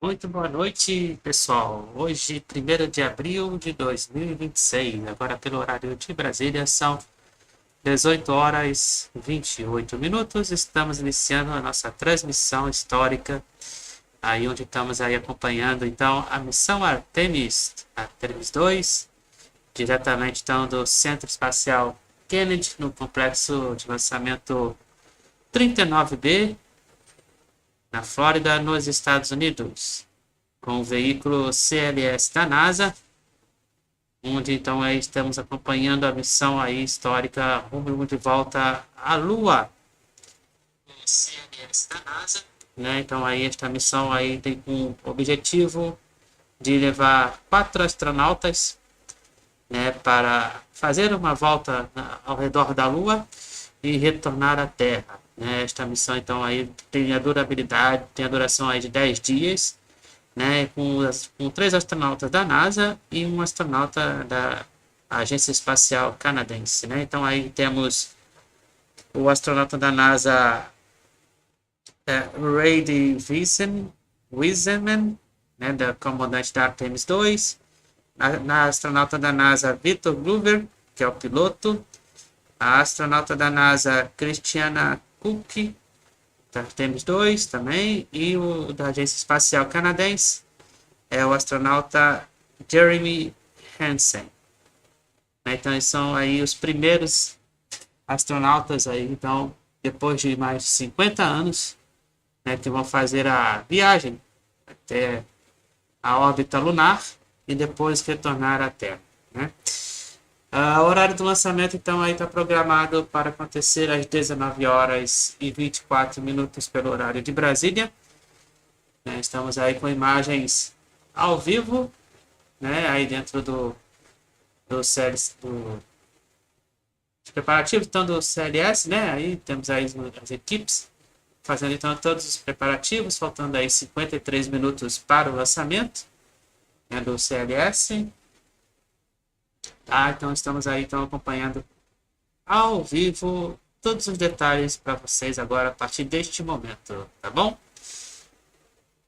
Muito boa noite, pessoal. Hoje, 1º de abril de 2026, agora pelo horário de Brasília, são 18 horas e 28 minutos. Estamos iniciando a nossa transmissão histórica, aí onde estamos aí acompanhando, então, a missão Artemis II, diretamente, então, do Centro Espacial Kennedy, no complexo de lançamento 39B, na Flórida, nos Estados Unidos, com o veículo SLS da NASA, onde então aí estamos acompanhando a missão aí histórica rumo de volta à Lua. SLS da NASA, né? Então aí esta missão aí tem como objetivo de levar 4 astronautas, né, para fazer uma volta ao redor da Lua e retornar à Terra. Né? Esta missão então aí tem a durabilidade, tem a duração aí de 10 dias, né, com 3 astronautas da NASA e um astronauta da Agência Espacial Canadense. Né? Então aí temos o astronauta da NASA, Reid Wiseman, né, da comandante da Artemis II, na astronauta da NASA Victor Glover, que é o piloto, a astronauta da NASA Christina Koch, da Artemis II também, e o da Agência Espacial Canadense é o astronauta Jeremy Hansen. Então, eles são aí os primeiros astronautas aí, então, depois de mais de 50 anos, né, que vão fazer a viagem até a órbita lunar e depois retornar à Terra. Né? O horário do lançamento, então, aí está programado para acontecer às 19 horas e 24 minutos pelo horário de Brasília. Estamos aí com imagens ao vivo, né, aí dentro do CLS, dos preparativos, então, do CLS, né, aí temos aí as equipes fazendo, então, todos os preparativos, faltando aí 53 minutos para o lançamento, né, do CLS. Então estamos aí então acompanhando ao vivo todos os detalhes para vocês agora a partir deste momento, tá bom?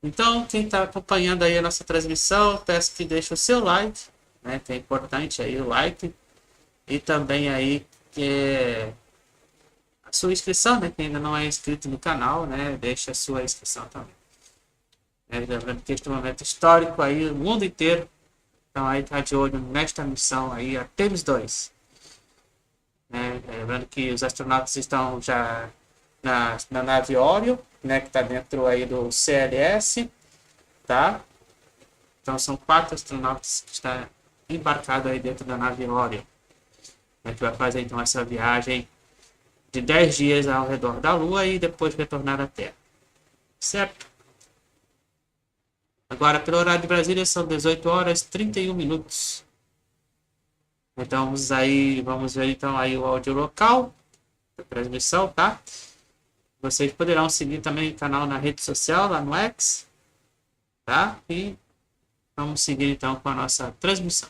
Então, quem está acompanhando aí a nossa transmissão, peço que deixe o seu like, né, que é importante aí o like, e também aí a sua inscrição, né, que ainda não é inscrito no canal, né, deixe a sua inscrição também. Lembrando que este momento histórico aí, o mundo inteiro, então aí está de olho nesta missão aí, Artemis II. Lembrando que os astronautas estão já na nave Órbita, né, que está dentro aí do CLS, tá? Então são 4 astronautas que estão embarcados aí dentro da nave Órbita, né, que vai fazer então essa viagem de 10 dias ao redor da Lua e depois retornar à Terra. Certo? Agora, pelo horário de Brasília, são 18 horas e 31 minutos. Então, vamos ver então aí o áudio local da transmissão, tá? Vocês poderão seguir também o canal na rede social, lá no X, tá? E vamos seguir então com a nossa transmissão.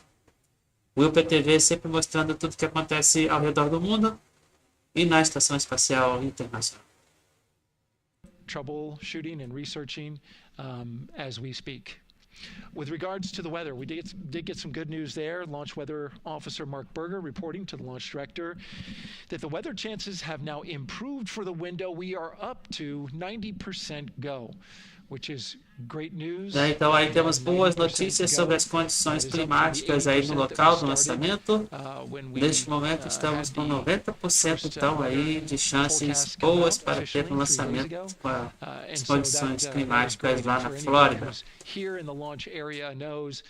O UPTV sempre mostrando tudo que acontece ao redor do mundo e na Estação Espacial Internacional. Troubleshooting and researching as we speak. With regards to the weather, we did get some good news there. Launch Weather Officer Mark Berger reporting to the launch director that the weather chances have now improved for the window. We are up to 90% go, which is great news. Então aí temos boas notícias sobre as condições climáticas aí no local do lançamento. Neste momento estamos com 90% então aí de chances boas para ter um lançamento com as condições climáticas lá na Flórida. Here in the launch area knows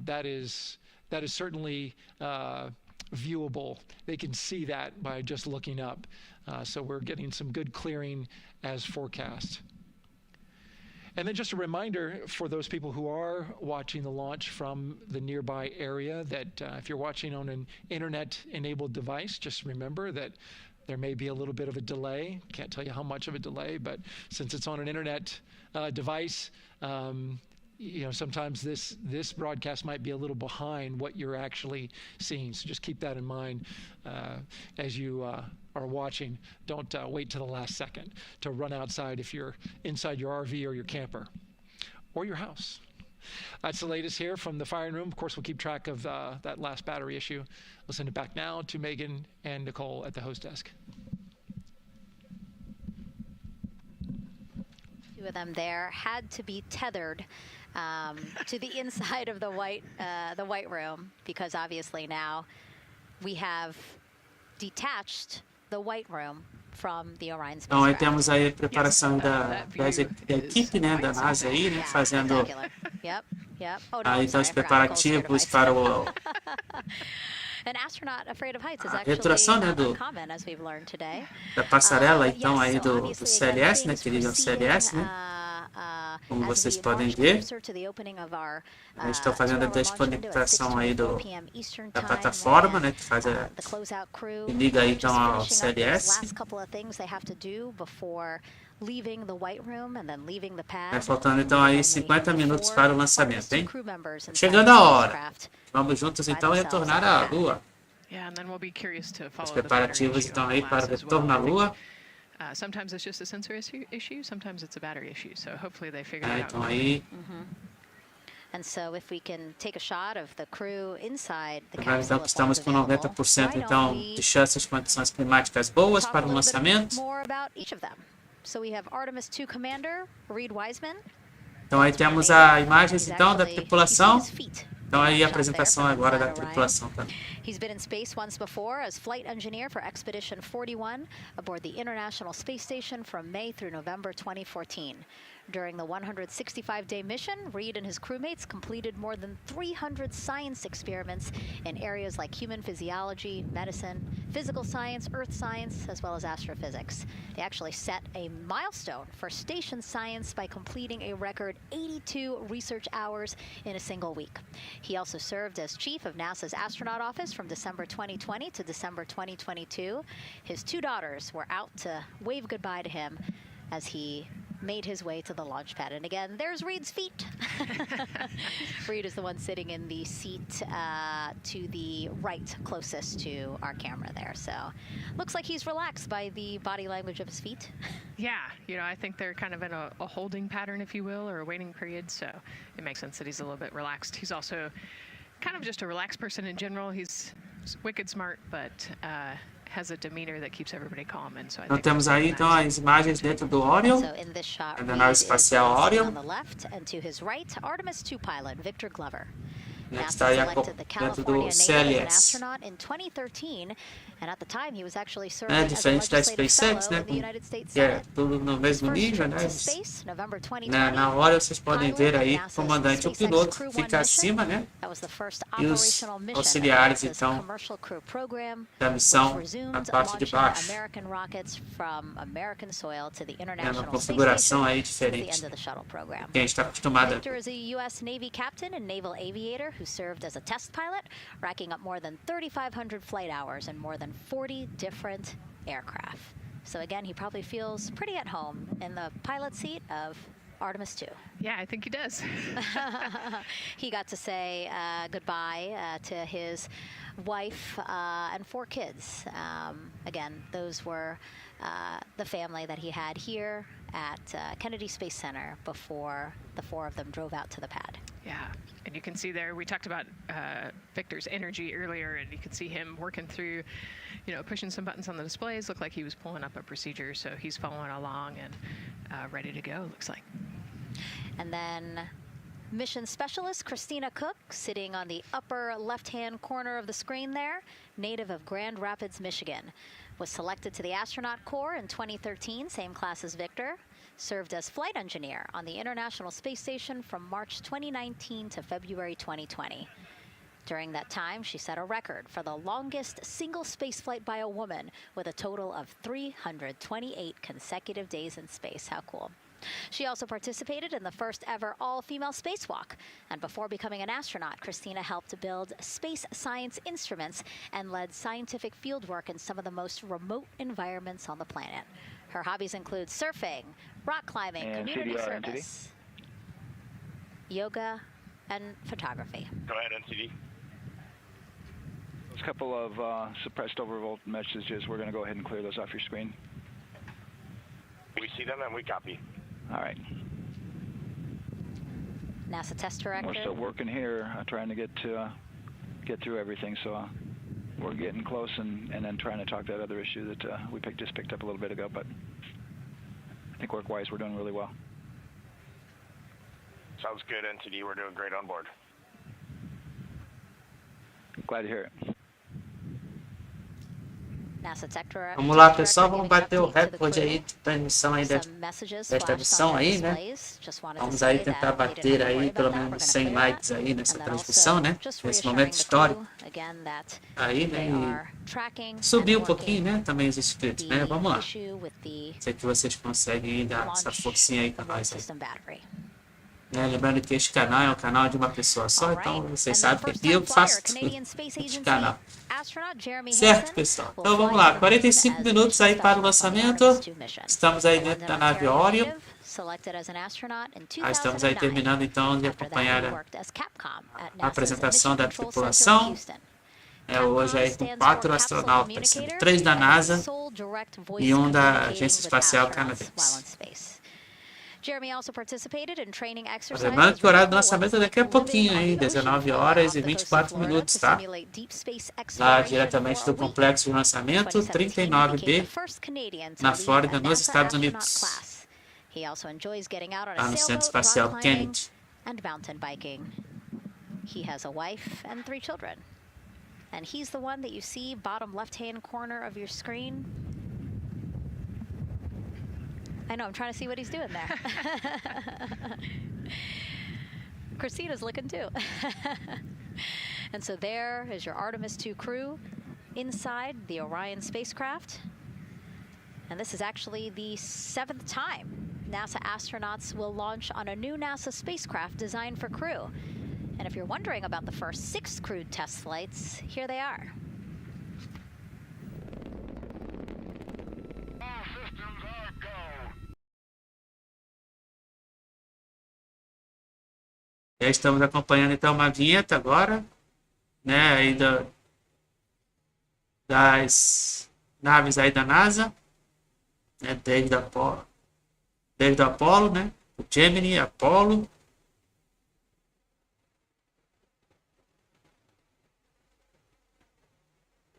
that is certainly viewable. They can see that by just looking up. So we're getting some good clearing as forecast. And then just a reminder for those people who are watching the launch from the nearby area that if you're watching on an internet-enabled device, just remember that there may be a little bit of a delay. Can't tell you how much of a delay, but since it's on an internet device, sometimes this broadcast might be a little behind what you're actually seeing. So just keep that in mind as you are watching. Don't wait to the last second to run outside if you're inside your RV or your camper. or your house. That's the latest here from the firing room. Of course, we'll keep track of that last battery issue. We'll send it back now to Megan and Nicole at the host desk. Two of them there had to be tethered to the inside of the white room, because obviously now we have detached the white room from the Orion spacecraft. Então aí temos aí a preparação da equipe, né, da NASA aí, né, fazendo aí então os preparativos para o An astronaut afraid of heights is a actually returação, né, uncommon, as we've learned today. da passarela então aí do CLS, né, que eles o CLS, né, como vocês podem ver. A gente está fazendo a desconectação aí da plataforma, né, que faz que liga aí então ao CLS. Faltando então aí 50 minutos para o lançamento, hein? Chegando a hora. Vamos juntos então retornar à Lua. Os preparativos então aí para o retorno à Lua. Sometimes it's just a sensor issue, sometimes it's a battery issue. So hopefully they figure it out. Então aí. And so if we can take a shot of the crew inside the Agora então capsule, estamos com 90% então de chances de condições climáticas boas para o lançamento. So we have Artemis II Commander Reid Wiseman. Então aí temos as imagens então da tripulação. Então aí a apresentação agora da tripulação também. He's been in space once before as flight engineer for Expedition 41 aboard the International Space Station from May through November 2014. During the 165-day mission, Reid and his crewmates completed more than 300 science experiments in areas like human physiology, medicine, physical science, earth science, as well as astrophysics. They actually set a milestone for station science by completing a record 82 research hours in a single week. He also served as chief of NASA's astronaut office from December 2020 to December 2022. His two daughters were out to wave goodbye to him as he made his way to the launch pad. And again, there's Reid's feet. Reid is the one sitting in the seat to the right, closest to our camera there. So looks like he's relaxed by the body language of his feet. Yeah, you know, I think they're kind of in a holding pattern, if you will, or a waiting period. So it makes sense that he's a little bit relaxed. He's also kind of just a relaxed person in general. He's wicked smart, but has a demeanor that keeps everybody calm, and so I Então think temos aí então as imagens dentro do Orion, da nave espacial Orion. On the left, and to his right, Artemis II pilot Victor Glover. Está aí dentro do CLS. É diferente da SpaceX, né? Que é tudo no mesmo nível, né? Na hora vocês podem ver aí o comandante, o piloto fica acima, né? E os auxiliares, então, da missão na parte de baixo. É uma configuração aí diferente. Quem está acostumado who served as a test pilot, racking up more than 3,500 flight hours in more than 40 different aircraft. So again, he probably feels pretty at home in the pilot seat of Artemis II. Yeah, I think he does. He got to say goodbye to his wife and 4 kids. Again, those were the family that he had here at Kennedy Space Center before the 4 of them drove out to the pad. Yeah, and you can see there, we talked about Victor's energy earlier, and you can see him working through, you know, pushing some buttons on the displays. Looked like he was pulling up a procedure, so he's following along and ready to go, looks like. And then mission specialist Christina Koch, sitting on the upper left-hand corner of the screen there, native of Grand Rapids, Michigan, was selected to the astronaut corps in 2013, same class as Victor. Served as flight engineer on the International Space Station from March 2019 to February 2020. During that time, she set a record for the longest single spaceflight by a woman with a total of 328 consecutive days in space. How cool. She also participated in the first ever all-female spacewalk. And before becoming an astronaut, Christina helped build space science instruments and led scientific fieldwork in some of the most remote environments on the planet. Her hobbies include surfing, rock climbing, and community service, yoga, and photography. Go ahead, NCD. There's a couple of suppressed overvolt messages. We're going to go ahead and clear those off your screen. We see them and we copy. All right. NASA test We're director. still working here, trying to get through everything. So we're getting close, and then trying to talk that other issue that we just picked up a little bit ago. But I think work-wise, we're doing really well. Sounds good, NTD. We're doing great on board. Glad to hear it. NASA tech director. Vamos lá, pessoal, vamos bater o recorde aí de transmissão aí desta missão aí, né? Vamos aí tentar bater aí pelo menos 100 likes aí nessa transmissão, né? Nesse momento histórico. Aí, né? E subir um pouquinho, né? Também os inscritos, né? Vamos lá. Sei que vocês conseguem aí dar essa forcinha aí pra nós aí. Né? Lembrando que este canal é um canal de uma pessoa só, então vocês sabem que aqui eu faço tudo este canal. Certo, pessoal? Então vamos lá, 45 minutos aí para o lançamento. Estamos aí dentro da nave Horário. Estamos aí terminando então de acompanhar a apresentação da tripulação. Hoje aí com 4 astronautas, sendo 3 da NASA e 1 da Agência Espacial Canadense. Lembrando que o horário do lançamento é daqui a pouquinho aí, 19 horas e 24 minutos, tá? Lá diretamente do complexo de lançamento 39B, na Flórida, nos Estados Unidos. Lá no Centro Espacial Kennedy. And he's the one that you see bottom left-hand corner of your screen. I know, I'm trying to see what he's doing there. Christina's looking too. And so there is your Artemis II crew inside the Orion spacecraft. And this is actually the 7th time NASA astronauts will launch on a new NASA spacecraft designed for crew. And if you're wondering about the first 6 crewed test flights, here they are. Já estamos acompanhando então uma vinheta agora, né, aí das naves aí da NASA, né, desde o Apollo, né, o Gemini, Apollo.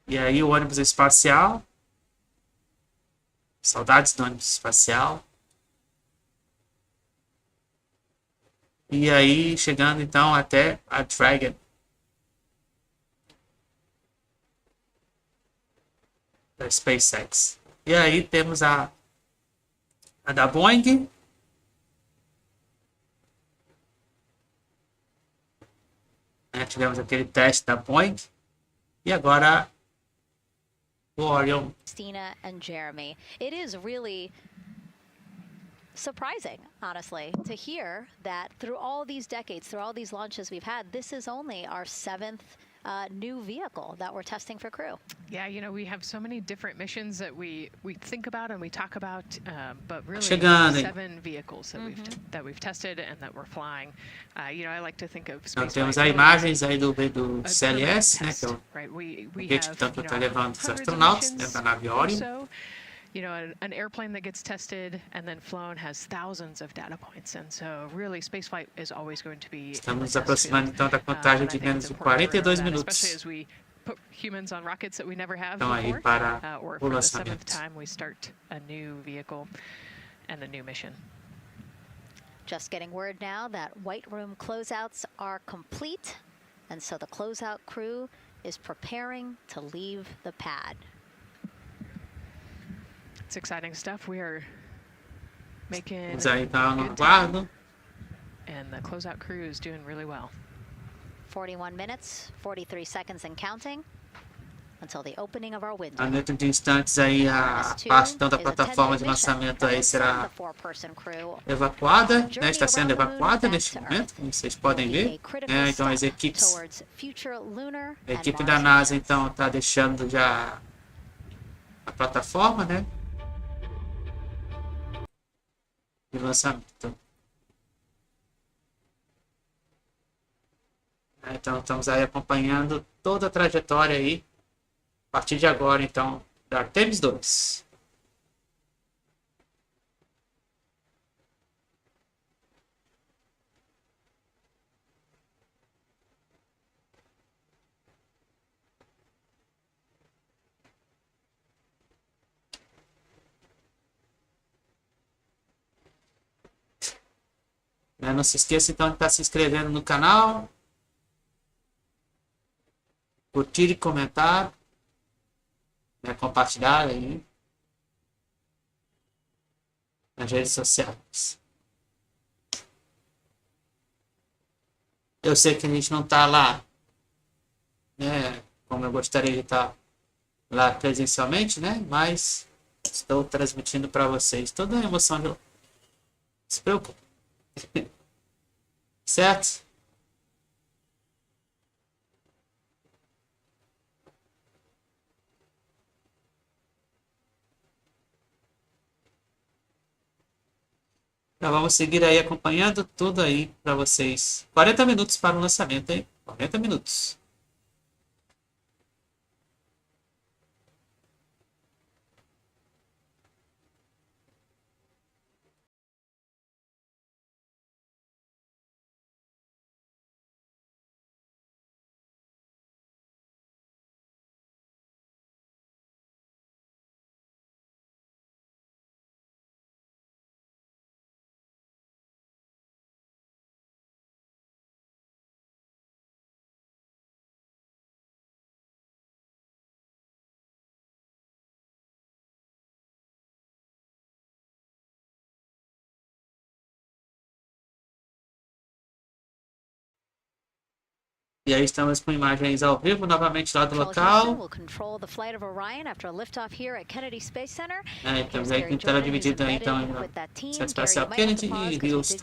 E aí o ônibus espacial, saudades do ônibus espacial. E aí, chegando então até a Dragon. Da SpaceX. E aí temos a da Boeing. Tivemos aquele teste da Boeing. E agora o Orion. Christina and Jeremy. It is really surprising, honestly, to hear that through all these decades, through all these launches we've had, this is only our 7th new vehicle that we're testing for crew. Yeah, you know, we have so many different missions that we think about and we talk about, but really Chegando, 7 vehicles that we've tested and that we're flying. You know, I like to think of Nós temos as imagens aí do SLS, né, que é o foguete que tanto está levando os astronautas dentro da nave Orion. You know, an airplane that gets tested and then flown has thousands of data points, and so really spaceflight is always going to be. Estamos nos aproximando então da contagem de menos de 42 minutos. Especially as we put humans on rockets that we never have Então aí before, para or o for the lançamento. 7th time we start a new vehicle and a new mission. Just getting word now that White Room closeouts are complete, and so the closeout crew is preparing to leave the pad. It's exciting stuff. We are making Vamos aí então no good time, aguardo. and the closeout crew is doing really well. 41 minutes, 43 seconds and counting until the opening of our window. A dentro de instantes aí a parte então da plataforma de lançamento aí será evacuada, né? Está sendo evacuada neste momento, como vocês podem ver. Então as equipes, a equipe da NASA então está deixando já a plataforma, né, de lançamento. Então estamos aí acompanhando toda a trajetória aí a partir de agora então da Artemis II. Né? Não se esqueça então de estar se inscrevendo no canal, curtir e comentar, né? Compartilhar aí nas redes sociais. Eu sei que a gente não está lá, né, como eu gostaria de estar lá presencialmente, né? Mas estou transmitindo para vocês toda a emoção de lá. Não se preocupe. Certo? Então vamos seguir aí acompanhando tudo aí para vocês. 40 minutos para o lançamento, hein? 40 minutos. E aí estamos com imagens ao vivo, novamente lá do local. Estamos aí com tela dividida então em Centro Espacial Kennedy e Houston.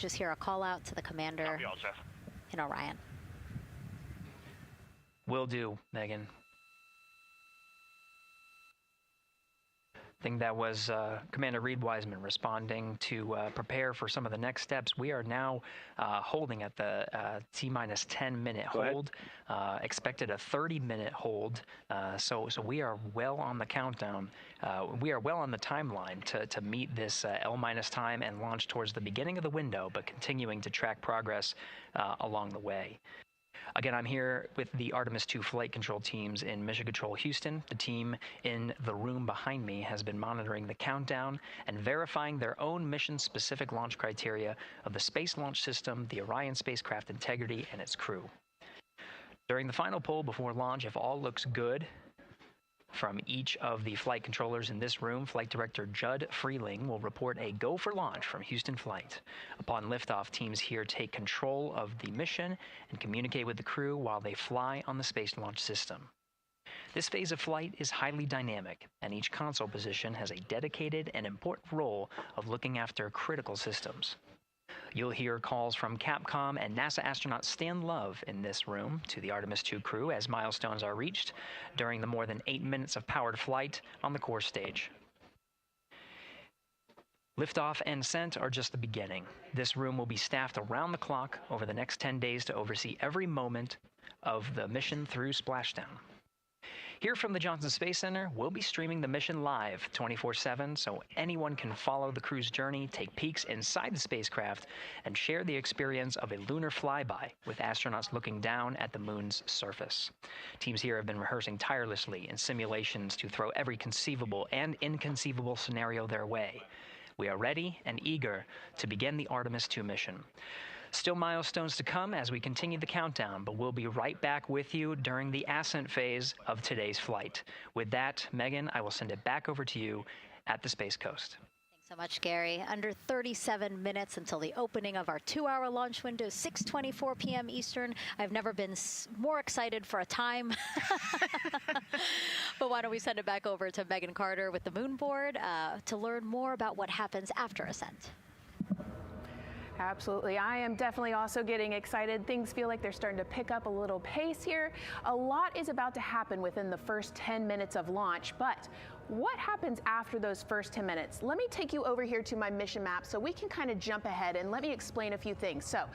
Will do, Megan. I think that was Commander Reid Wiseman responding to prepare for some of the next steps. We are now holding at the T-minus 10-minute hold. Expected a 30-minute hold. So we are well on the countdown. We are well on the timeline to meet this L- time and launch towards the beginning of the window, but continuing to track progress along the way. Again, I'm here with the Artemis II flight control teams in Mission Control Houston. The team in the room behind me has been monitoring the countdown and verifying their own mission-specific launch criteria of the Space Launch System, the Orion spacecraft integrity, and its crew. During the final poll before launch, if all looks good from each of the flight controllers in this room, Flight Director Judd Freeling will report a go for launch from Houston Flight. Upon liftoff, teams here take control of the mission and communicate with the crew while they fly on the Space Launch System. This phase of flight is highly dynamic, and each console position has a dedicated and important role of looking after critical systems. You'll hear calls from Capcom and NASA astronaut Stan Love in this room to the Artemis II crew as milestones are reached during the more than 8 minutes of powered flight on the core stage. Liftoff and ascent are just the beginning. This room will be staffed around the clock over the next 10 days to oversee every moment of the mission through splashdown. Here from the Johnson Space Center, we'll be streaming the mission live 24/7 so anyone can follow the crew's journey, take peeks inside the spacecraft, and share the experience of a lunar flyby with astronauts looking down at the moon's surface. Teams here have been rehearsing tirelessly in simulations to throw every conceivable and inconceivable scenario their way. We are ready and eager to begin the Artemis II mission. Still milestones to come as we continue the countdown, but we'll be right back with you during the ascent phase of today's flight. With that, Megan, I will send it back over to you at the Space Coast. Thanks so much, Gary. Under 37 minutes until the opening of our 2-hour launch window, 6:24 p.m. Eastern. I've never been more excited for a time. But why don't we send it back over to Megan Carter with the moon board to learn more about what happens after ascent. Absolutely. I am definitely also getting excited. Things feel like they're starting to pick up a little pace here. A lot is about to happen within the first 10 minutes of launch, but what happens after those first 10 minutes? Let me take you over here to my mission map so we can kind of jump ahead and let me explain a few things. So,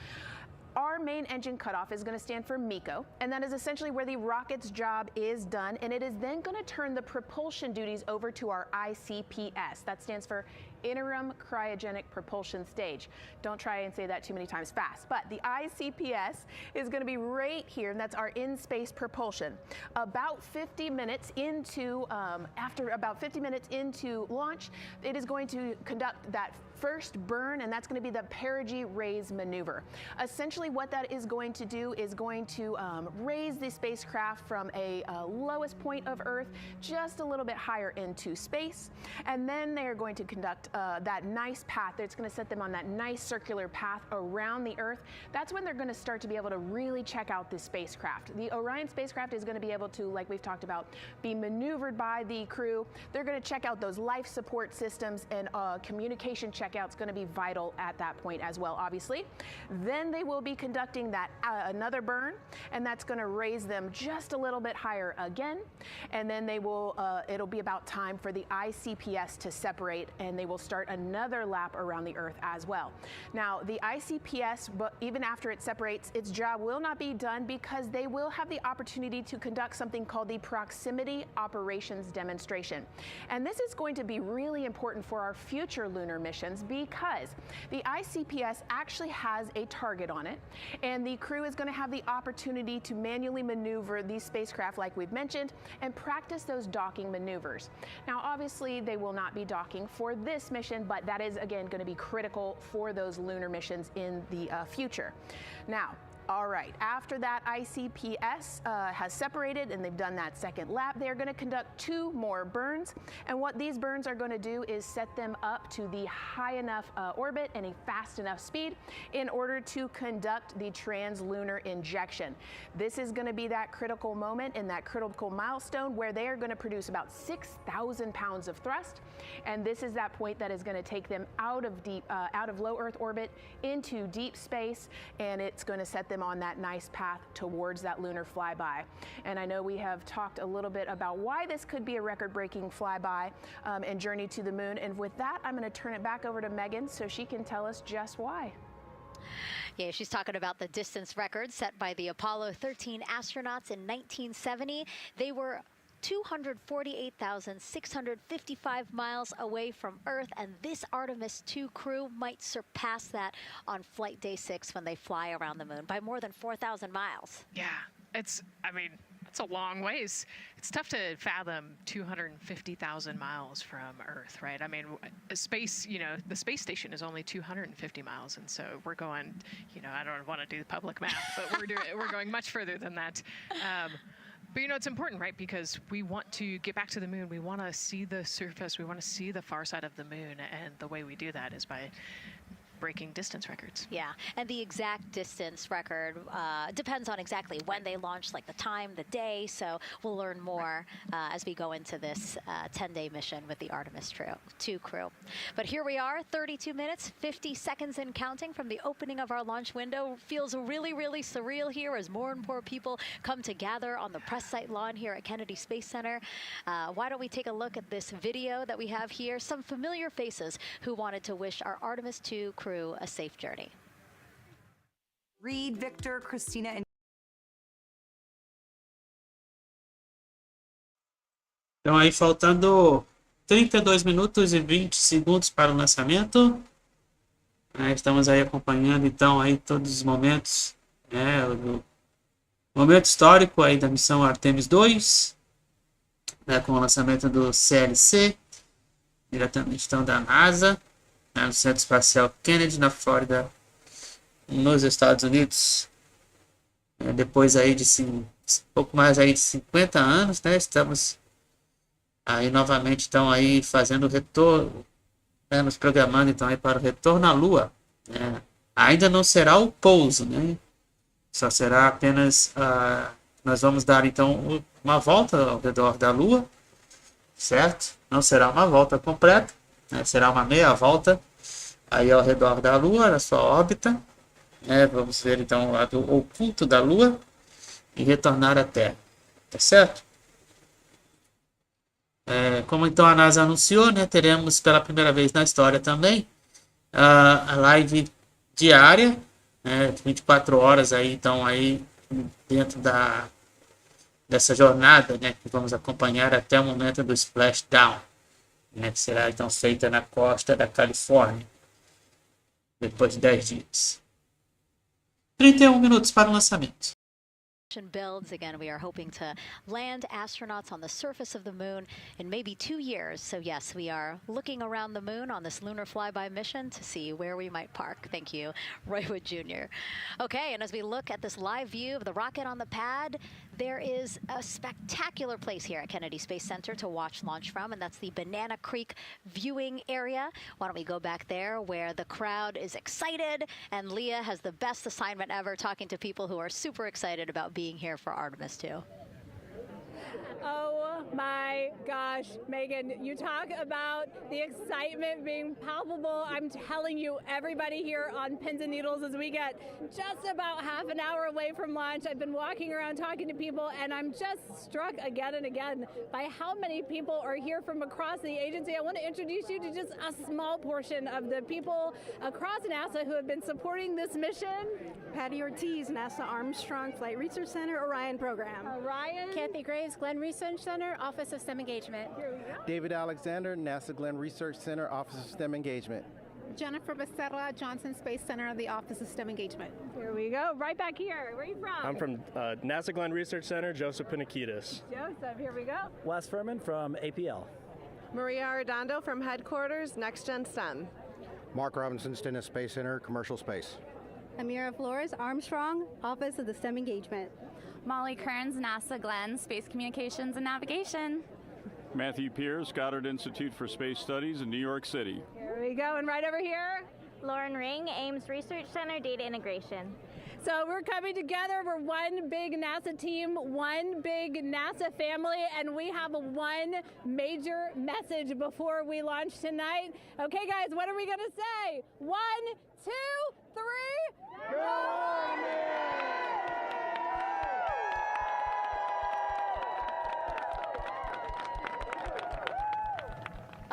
our main engine cutoff is going to stand for MECO, and that is essentially where the rocket's job is done, and it is then going to turn the propulsion duties over to our ICPS. That stands for Interim Cryogenic Propulsion Stage. Don't try and say that too many times fast, but the ICPS is going to be right here, and that's our in-space propulsion. About 50 minutes into, after about 50 minutes into launch, it is going to conduct that first burn, and that's going to be the perigee raise maneuver. Essentially what that is going to do is going to raise the spacecraft from a lowest point of Earth just a little bit higher into space, and then they are going to conduct that nice path that's going to set them on that nice circular path around the Earth. That's when they're going to start to be able to really check out this spacecraft. The Orion spacecraft is going to be able to, like we've talked about, be maneuvered by the crew. They're going to check out those life support systems, and communication checkout's going to be vital at that point as well, obviously. Then they will be conducting that another burn, and that's going to raise them just a little bit higher again. And then they will, it'll be about time for the ICPS to separate, and they will start another lap around the Earth as well. Now, the ICPS, but even after it separates, its job will not be done, because they will have the opportunity to conduct something called the Proximity Operations Demonstration. And this is going to be really important for our future lunar missions, because the ICPS actually has a target on it, and the crew is going to have the opportunity to manually maneuver these spacecraft, like we've mentioned, and practice those docking maneuvers. Now, obviously, they will not be docking for this mission, but that is, again, going to be critical for those lunar missions in the future. Now, all right, after that ICPS has separated and they've done that second lap, they're going to conduct 2 more burns. And what these burns are going to do is set them up to the high enough orbit and a fast enough speed in order to conduct the translunar injection. This is going to be that critical moment and that critical milestone where they are going to produce about 6,000 pounds of thrust. And this is that point that is going to take them out of low Earth orbit into deep space, and it's going to set them on that nice path towards that lunar flyby. And I know we have talked a little bit about why this could be a record-breaking flyby and journey to the moon. And with that, I'm going to turn it back over to Megan so she can tell us just why. Yeah, she's talking about the distance record set by the Apollo 13 astronauts in 1970. They were 248,655 miles away from Earth, and this Artemis II crew might surpass that on flight day 6 when they fly around the moon by more than 4,000 miles. Yeah, it's a long ways. It's tough to fathom 250,000 miles from Earth, right? I mean, space, the space station is only 250 miles, and so we're going, I don't want to do the public math, but we're going much further than that. But it's important, right? Because we want to get back to the moon. We want to see the surface. We want to see the far side of the moon. And the way we do that is by breaking distance records. Yeah, and the exact distance record depends on exactly when they launched, like the time, the day. So we'll learn more as we go into this 10-day mission with the Artemis II crew. But here we are, 32 minutes, 50 seconds and counting from the opening of our launch window. Feels really, really surreal here as more and more people come to gather on the press site lawn here at Kennedy Space Center. Why don't we take a look at this video that we have here? Some familiar faces who wanted to wish our Artemis II crew a safe journey. Reid, Victor, Christina, and Então aí faltando 32 minutos e 20 segundos para o lançamento. Estamos aí acompanhando então aí todos os momentos, o momento histórico aí da missão Artemis II, com o lançamento do SLS, diretamente então da NASA, no Centro Espacial Kennedy, na Flórida, nos Estados Unidos. Depois aí de pouco mais aí de 50 anos, estamos aí novamente então aí fazendo o retorno, nos programando então aí para o retorno à Lua. Ainda não será o pouso, só será apenas nós vamos dar então uma volta ao redor da Lua, certo? Não será uma volta completa, será uma meia volta aí ao redor da Lua, na sua órbita. Vamos ver então o lado oculto da Lua e retornar à Terra, tá certo? Como então a NASA anunciou, teremos pela primeira vez na história também a live diária, 24 horas aí então aí dentro dessa jornada, que vamos acompanhar até o momento do splashdown, que será então feita na costa da Califórnia depois de 10 dias. 31 minutos para o lançamento. mission builds. Again, we are hoping to land astronauts on the surface of the moon in maybe 2 years. So yes, we are looking around the moon on this lunar flyby mission to see where we might park. Thank you, Roywood Jr. Okay, and as we look at this live view of the rocket on the pad, there is a spectacular place here at Kennedy Space Center to watch launch from, and that's the Banana Creek viewing area. Why don't we go back there where the crowd is excited, and Leah has the best assignment ever talking to people who are super excited about being here for Artemis II. Oh my gosh, Megan, you talk about the excitement being palpable. I'm telling you, everybody here on pins and needles as we get just about half an hour away from launch. I've been walking around talking to people, and I'm just struck again and again by how many people are here from across the agency. I want to introduce you to just a small portion of the people across NASA who have been supporting this mission. Patty Ortiz, NASA Armstrong Flight Research Center, Orion Program. Orion. Kathy Graves, Glenn Research Center, Office of STEM Engagement. Here we go. David Alexander, NASA Glenn Research Center, Office of STEM Engagement. Jennifer Becerra, Johnson Space Center, the Office of STEM Engagement. Here we go. Right back here. Where are you from? I'm from NASA Glenn Research Center, Joseph Pinakitis. Joseph, here we go. Wes Furman from APL. Maria Arredondo from Headquarters, Next Gen STEM. Mark Robinson, Stennis Space Center, Commercial Space. Amira Flores, Armstrong, Office of the STEM Engagement. Molly Kearns, NASA Glenn, Space Communications and Navigation. Matthew Pierce, Goddard Institute for Space Studies in New York City. Here we go, and right over here. Lauren Ring, Ames Research Center, Data Integration. So we're coming together. We're one big NASA team, one big NASA family, and we have one major message before we launch tonight. Okay, guys, what are we going to say? 1, 2, 3. Go!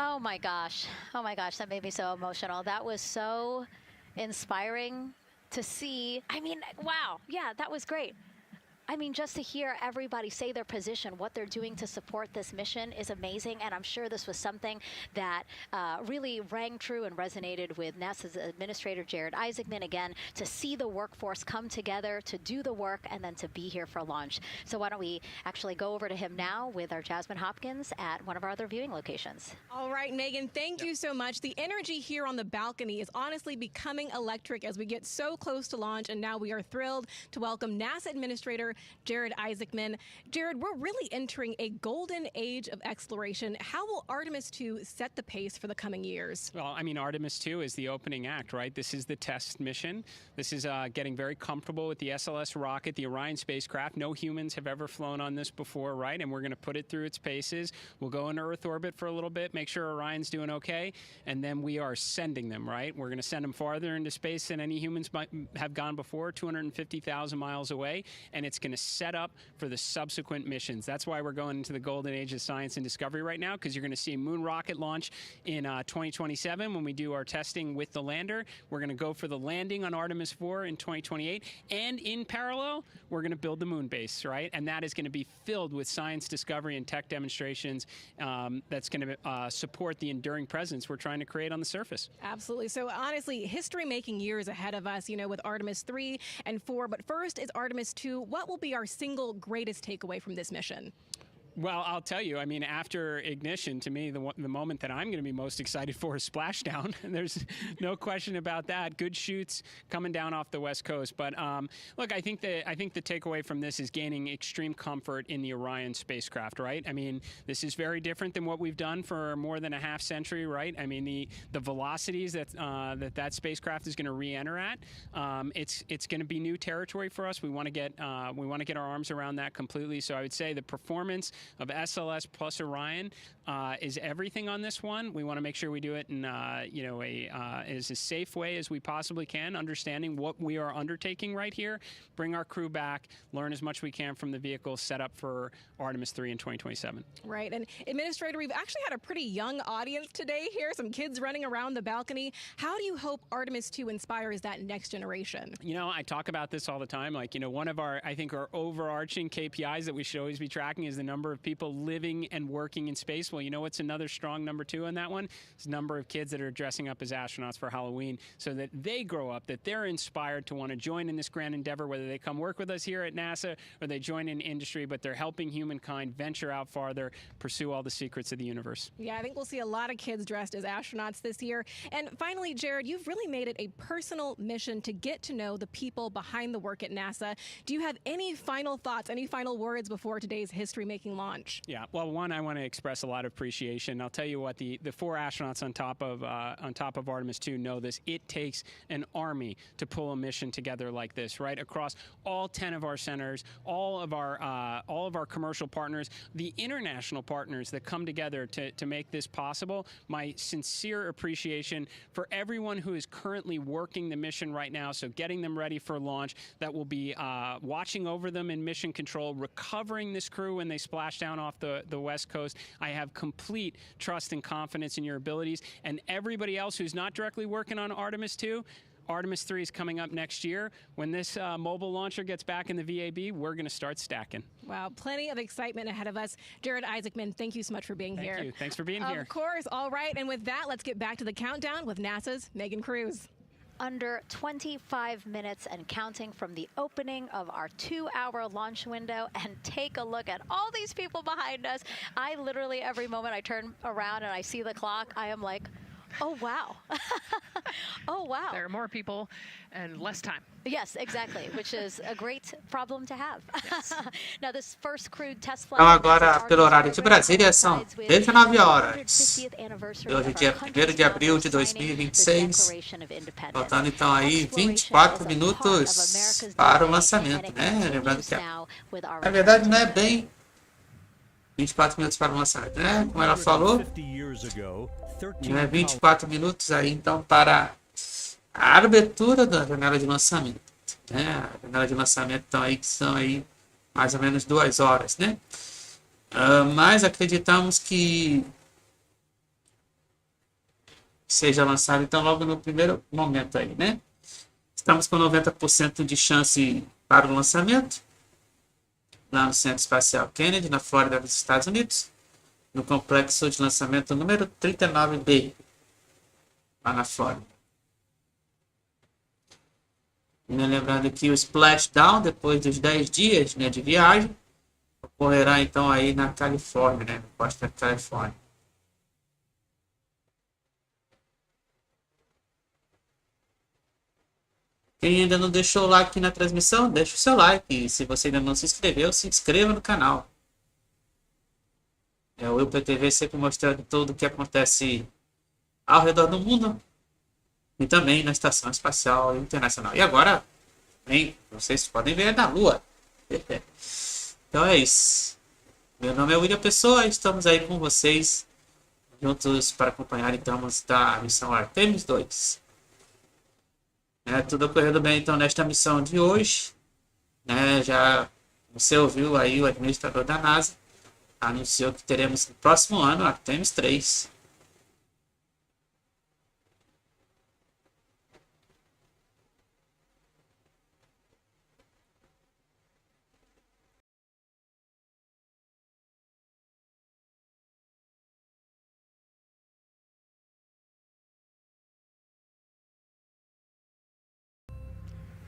Oh my gosh, that made me so emotional. That was so inspiring to see. I mean, wow, yeah, that was great. I mean, just to hear everybody say their position, what they're doing to support this mission is amazing. And I'm sure this was something that really rang true and resonated with NASA's Administrator Jeremy Hansen, again, to see the workforce come together to do the work and then to be here for launch. So why don't we actually go over to him now with our Jasmine Hopkins at one of our other viewing locations. All right, Megan, thank you so much. The energy here on the balcony is honestly becoming electric as we get so close to launch. And now we are thrilled to welcome NASA Administrator Jeremy Hansen. Jared, we're really entering a golden age of exploration. How will Artemis II set the pace for the coming years? Well, I mean, Artemis II is the opening act, right? This is the test mission. This is getting very comfortable with the SLS rocket, the Orion spacecraft. No humans have ever flown on this before, right? And we're going to put it through its paces. We'll go into Earth orbit for a little bit, make sure Orion's doing okay, and then we are sending them, right? We're going to send them farther into space than any humans might have gone before, 250,000 miles away, and it's going to set up for the subsequent missions. That's why we're going into the golden age of science and discovery right now, because you're going to see a moon rocket launch in 2027 when we do our testing with the lander. We're going to go for the landing on Artemis IV in 2028, and in parallel, we're going to build the moon base, right? And that is going to be filled with science discovery and tech demonstrations that's going to support the enduring presence we're trying to create on the surface. Absolutely. So honestly, history-making years ahead of us, you know, with Artemis III and IV. But first is Artemis II. What will be our single greatest takeaway from this mission? Well, I'll tell you, I mean, after ignition, to me, the moment that I'm going to be most excited for is splashdown. There's no question about that. Good shoots coming down off the West Coast. But look, I think the takeaway from this is gaining extreme comfort in the Orion spacecraft, right? I mean, this is very different than what we've done for more than a half century, right? I mean, the velocities that spacecraft is going to re-enter at, it's going to be new territory for us. We want to get our arms around that completely. So I would say the performance of SLS plus Orion is everything on this one. We want to make sure we do it in as a safe way as we possibly can, understanding what we are undertaking right here, bring our crew back, learn as much as we can from the vehicle, set up for Artemis III in 2027. Right. And Administrator, we've actually had a pretty young audience today here, some kids running around the balcony. How do you hope Artemis II inspires that next generation? You know, I talk about this all the time. Like, you know, one of our overarching KPIs that we should always be tracking is the number of people living and working in space. Well, you know what's another strong number 2 on that one? It's the number of kids that are dressing up as astronauts for Halloween so that they grow up, that they're inspired to want to join in this grand endeavor, whether they come work with us here at NASA or they join in industry, but they're helping humankind venture out farther, pursue all the secrets of the universe. Yeah, I think we'll see a lot of kids dressed as astronauts this year. And finally, Jared, you've really made it a personal mission to get to know the people behind the work at NASA. Do you have any final thoughts, any final words before today's history-making launch? Yeah, well, one, I want to express a lot of appreciation. I'll tell you what, the 4 astronauts on top of Artemis II know this. It takes an army to pull a mission together like this, right? Across all 10 of our centers, all of our commercial partners, the international partners that come together to make this possible. My sincere appreciation for everyone who is currently working the mission right now, so getting them ready for launch, that will be watching over them in mission control, recovering this crew when they splash down off the West Coast. I have complete trust and confidence in your abilities. And everybody else who's not directly working on Artemis II, Artemis III is coming up next year. When this mobile launcher gets back in the VAB, we're going to start stacking. Wow, plenty of excitement ahead of us. Jared Isaacman, thank you so much for being here. Thank you. Thanks for being here. Of course. All right. And with that, let's get back to the countdown with NASA's Megan Cruz. Under 25 minutes and counting from the opening of our 2-hour launch window, and take a look at all these people behind us. I literally, every moment I turn around and I see the clock, I am like, oh, wow. Oh, wow. There are more people and less time. Yes, exactly, which is a great problem to have. Yes. Now, this first crewed test flight. Então agora, pelo horário de Brasília, são 19 horas. E hoje é dia 1º de abril de 2026. Faltando então aí 24 minutos para o lançamento, né? Lembrando que na verdade não é bem 24 minutos para o lançamento, né? Como ela falou, 24 minutos aí então para a abertura da janela de lançamento, né? A janela de lançamento então aí que são aí mais ou menos 2 horas, né? Mas acreditamos que seja lançado então logo no primeiro momento aí, né? Estamos com 90% de chance para o lançamento lá no Centro Espacial Kennedy, na Flórida, dos Estados Unidos, no complexo de lançamento número 39B, lá na Flórida. E lembrando que o splashdown, depois dos 10 dias, né, de viagem, ocorrerá então aí na Califórnia, né, na costa da Califórnia. Quem ainda não deixou o like aqui na transmissão, deixa o seu like. E se você ainda não se inscreveu, se inscreva no canal. O UPTV sempre mostrando tudo o que acontece ao redor do mundo e também na Estação Espacial Internacional. E agora, bem, vocês podem ver na Lua. Então é isso. Meu nome é William Pessoa, estamos aí com vocês juntos para acompanhar então a missão Artemis II. Tudo ocorrendo bem então nesta missão de hoje, né? Já você ouviu aí o administrador da NASA anunciou que teremos no próximo ano Artemis III.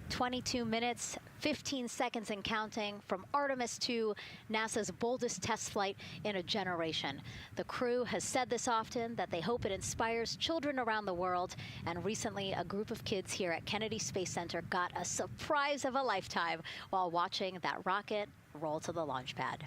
"22 minutes, 15 seconds and counting from Artemis II, NASA's boldest test flight in a generation. The crew has said this often, that they hope it inspires children around the world. And recently, a group of kids here at Kennedy Space Center got a surprise of a lifetime while watching that rocket roll to the launch pad."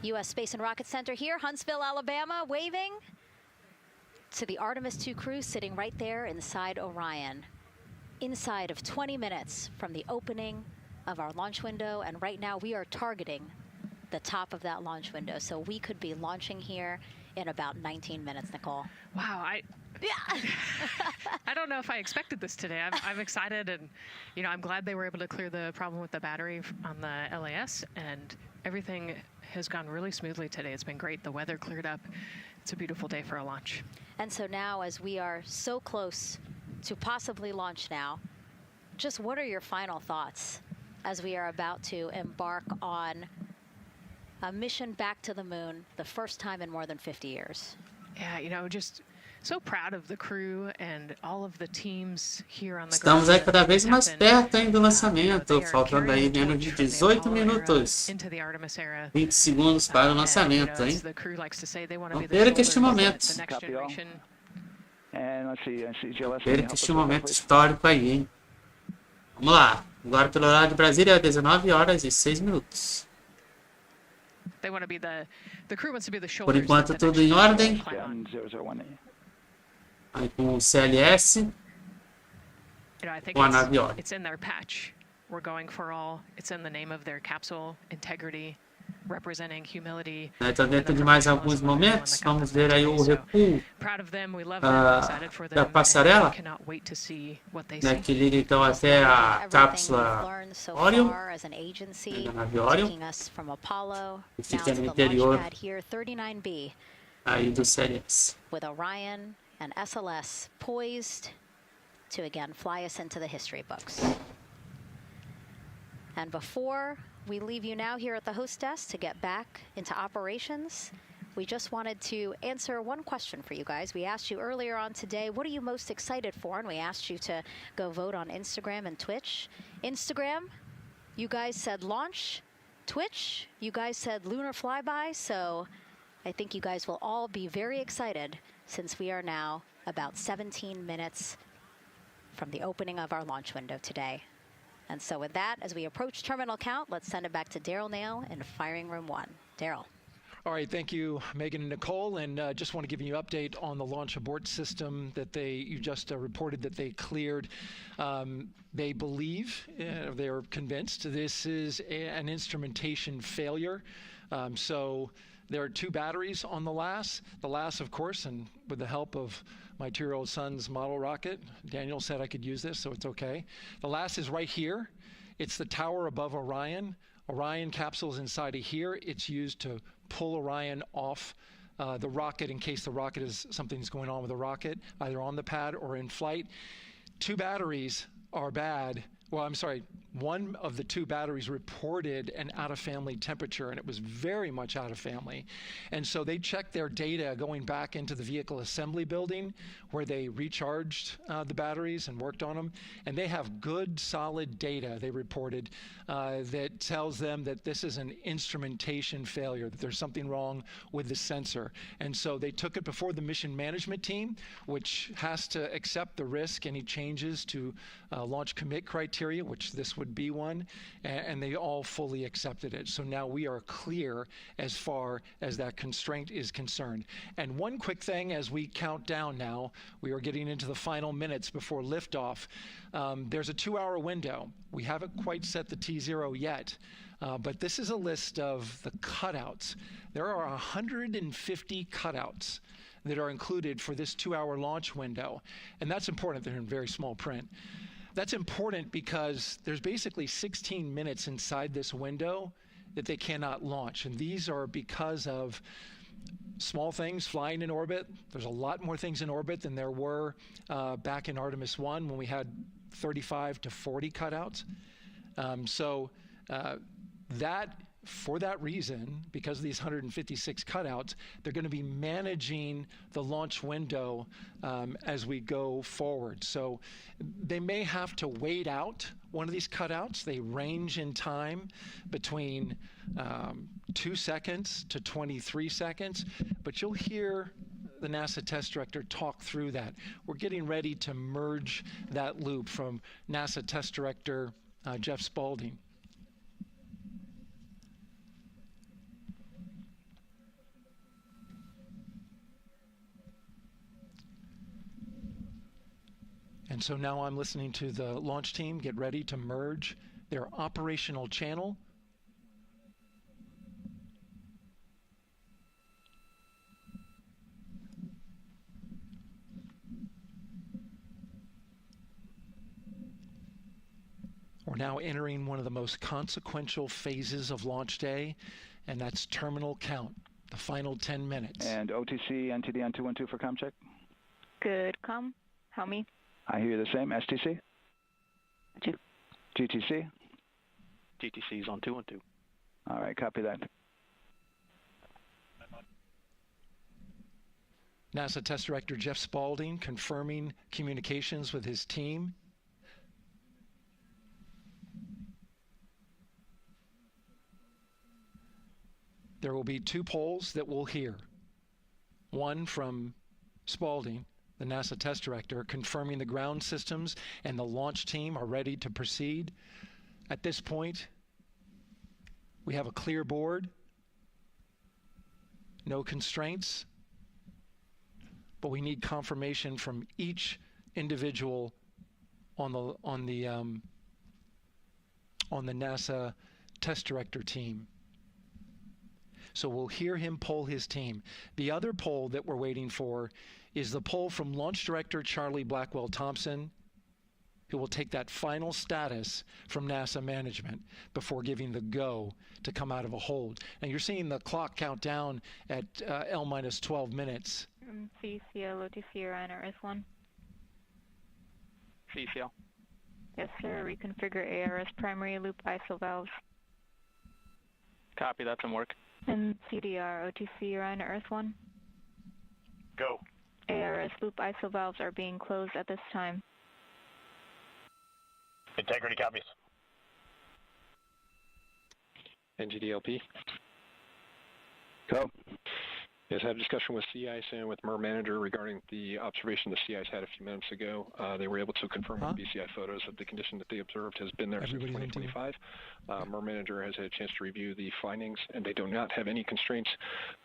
U.S. Space and Rocket Center here, Huntsville, Alabama, waving to the Artemis II crew sitting right there inside Orion. Inside of 20 minutes from the opening of our launch window, and right now we are targeting the top of that launch window, so we could be launching here in about 19 minutes, Nicole. Wow, I don't know if I expected this today. I'm excited, and I'm glad they were able to clear the problem with the battery on the LAS, and everything has gone really smoothly today. It's been great. The weather cleared up. It's a beautiful day for a launch. And so now, as we are so close to possibly launch now, just what are your final thoughts as we are about to embark on a mission back to the moon, the first time in more than 50 years? Yeah, just so proud of the crew and all of the teams here on the Estamos aí cada vez mais perto do lançamento, faltando aí menos de 18 minutos. 20 segundos para o lançamento, hein? Vamos ver este momento. Ver este momento histórico aí, hein? Vamos lá. Agora pelo horário de Brasília, 19h06. Por enquanto tudo em ordem. Aí com o CLS. Com a nave órbita. It's in their patch. We're going for all. It's in the name of their capsule, integrity, representing humility. Então dentro de mais alguns momentos, vamos ver aí o recuo da passarela, que liga então até a cápsula Orion, da nave Orion, que fica no interior aí do CLS. With Orion and SLS poised to again fly us into the history books. And before we leave you now here at the host desk to get back into operations, we just wanted to answer one question for you guys. We asked you earlier on today, what are you most excited for? And we asked you to go vote on Instagram and Twitch. Instagram, you guys said launch. Twitch, you guys said lunar flyby. So I think you guys will all be very excited since we are now about 17 minutes from the opening of our launch window today. And so with that, as we approach terminal count, let's send it back to Daryl Nail in firing room 1. Daryl. All right, thank you, Megan and Nicole, and just want to give you an update on the launch abort system that you just reported that they cleared. They believe, they're convinced, this is an instrumentation failure. So there are 2 batteries on the LAS. The LAS, of course, and with the help of my 2-year-old son's model rocket, Daniel said I could use this, so it's okay. The LAS is right here. It's the tower above Orion. Orion capsule is inside of here. It's used to pull Orion off the rocket in case the rocket something's going on with the rocket, either on the pad or in flight. 2 batteries are bad. Well, I'm sorry, one of the 2 batteries reported an out-of-family temperature, and it was very much out of family. And so they checked their data going back into the vehicle assembly building where they recharged the batteries and worked on them. And they have good, solid data, they reported, that tells them that this is an instrumentation failure, that there's something wrong with the sensor. And so they took it before the mission management team, which has to accept the risk, any changes to launch commit criteria, which this would be one, and they all fully accepted it. So now we are clear as far as that constraint is concerned. And one quick thing as we count down now, we are getting into the final minutes before liftoff. There's a 2-hour window. We haven't quite set the T0 yet, but this is a list of the cutouts. There are 150 cutouts that are included for this 2-hour launch window, and that's important. They're in very small print. That's important because there's basically 16 minutes inside this window that they cannot launch. And these are because of small things flying in orbit. There's a lot more things in orbit than there were back in Artemis I when we had 35 to 40 cutouts. For that reason, because of these 156 cutouts, they're going to be managing the launch window as we go forward. So they may have to wait out one of these cutouts. They range in time between 2 seconds to 23 seconds, but you'll hear the NASA test director talk through that. We're getting ready to merge that loop from NASA test director Jeff Spaulding. And so now I'm listening to the launch team get ready to merge their operational channel. We're now entering one of the most consequential phases of launch day, and that's terminal count, the final 10 minutes. And OTC, NTD on 212 for comm check. Good comm. How me? I hear the same. STC? GTC? GTC is on 212. All right, copy that. NASA Test Director Jeff Spaulding confirming communications with his team. There will be 2 polls that we'll hear. One from Spaulding, the NASA Test Director, confirming the ground systems and the launch team are ready to proceed. At this point, we have a clear board, no constraints, but we need confirmation from each individual on the NASA Test Director team. So we'll hear him poll his team. The other poll that we're waiting for is the poll from Launch Director Charlie Blackwell Thompson, who will take that final status from NASA management before giving the go to come out of a hold. Now you're seeing the clock count down at L-12 minutes. CCL, OTC, Reiner, S1. CCL. Yes, sir. Reconfigure ARS primary loop ISO valves. Copy, that's in work. And CDR, OTC, Reiner, S1. Go. ARS loop ISO valves are being closed at this time. Integrity copies. NGDLP. Go. Yes, I had a discussion with CIS and with MER manager regarding the observation the CIS had a few minutes ago. They were able to confirm with BCI photos that the condition that they observed has been there since 2025. MER manager has had a chance to review the findings, and they do not have any constraints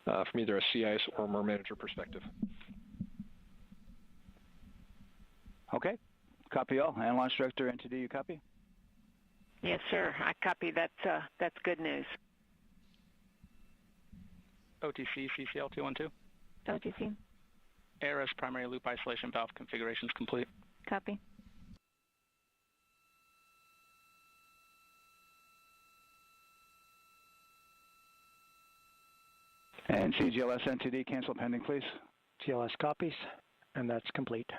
from either a CIS or MER manager perspective. Okay. Copy all. And Launch Director, NTD, you copy? Yes, sir. I copy. That's good news. OTC, CCL 212. OTC. ARS primary loop isolation valve configurations complete. Copy. And CGLS NTD, cancel pending, please. GLS copies, and that's complete.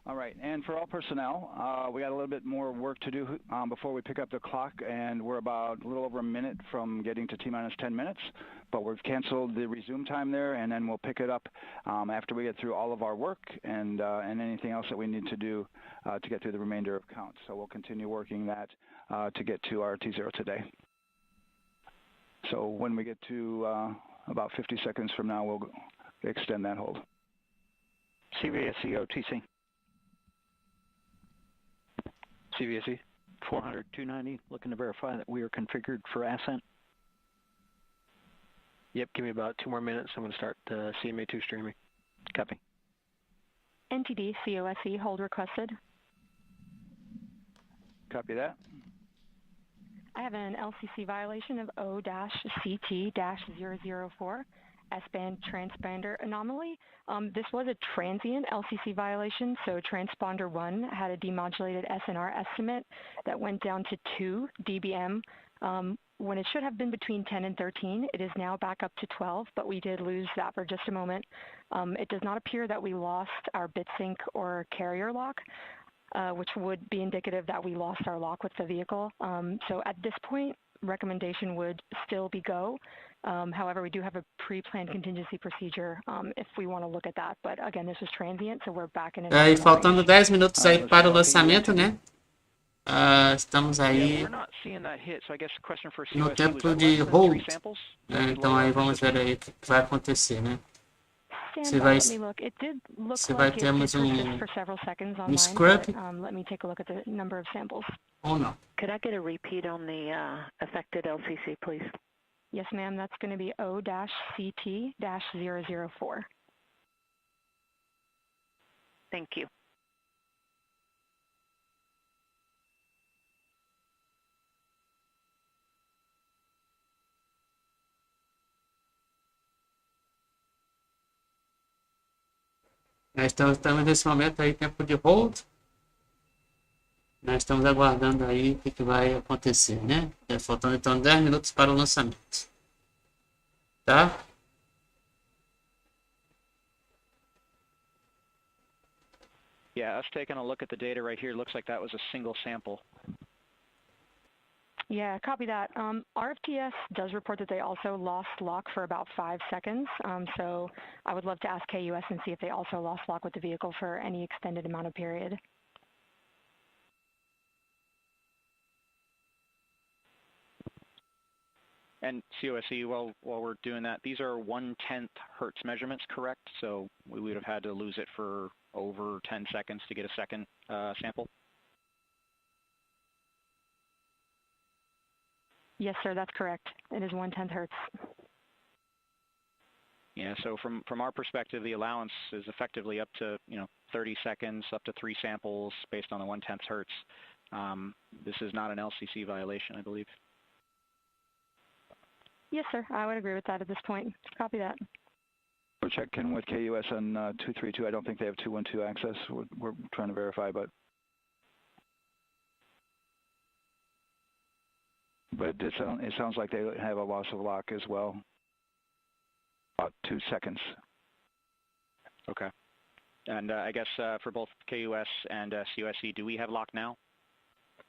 All right, and for all personnel, we got a little bit more work to do before we pick up the clock, and we're about a little over a minute from getting to T-minus 10 minutes, but we've canceled the resume time there, and then we'll pick it up after we get through all of our work and anything else that we need to do to get through the remainder of count. So we'll continue working that to get to our T0 today. So when we get to about 50 seconds from now, we'll extend that hold. CVSE OTC. CVSE. 400, 290, looking to verify that we are configured for ascent. Yep, give me about 2 more minutes. I'm going to start CMA2 streaming. Copy. NTD, COSE, hold requested. Copy that. I have an LCC violation of O-CT-004, S-band transponder anomaly. This was a transient LCC violation, so transponder 1 had a demodulated SNR estimate that went down to 2 dBm when it should have been between 10 and 13. It is now back up to 12, but we did lose that for just a moment. It does not appear that we lost our bit sync or carrier lock, which would be indicative that we lost our lock with the vehicle. So at this point, recommendation would still be go. However, we do have a pre-planned contingency procedure if we want to look at that. But again, this is transient, so we're back in. E faltando 10 minutos aí para o lançamento, né? Estamos aí no tempo de hold. Então aí vamos ver aí o que vai acontecer, né? Se vai termos scrub ou não. Could I get a repeat on the affected LCC, please? Yes, ma'am. That's going to be O-CT-004. Thank you. Nós estamos nesse momento aí, tempo de hold. Nós estamos aguardando aí o que vai acontecer, né? Faltando então 10 minutos para o lançamento. Tá? Yeah, us taking a look at the data right here, looks like that was a single sample. Yeah, copy that. RFTS does report that they also lost lock for about 5 seconds. So I would love to ask KUS and see if they also lost lock with the vehicle for any extended amount of period. And COSE, while we're doing that, these are 1/10 hertz measurements, correct? So we would have had to lose it for over 10 seconds to get a second sample? Yes, sir, that's correct. It is 1/10 hertz. Yeah, so from our perspective, the allowance is effectively up to 30 seconds, up to 3 samples based on the 1/10 hertz. This is not an LCC violation, I believe. Yes, sir, I would agree with that at this point. Copy that. We're checking with KUS on 232. I don't think they have 212 access. We're trying to verify, but it sounds like they have a loss of lock as well. About 2 seconds. Okay. And I guess for both KUS and COSE, do we have lock now?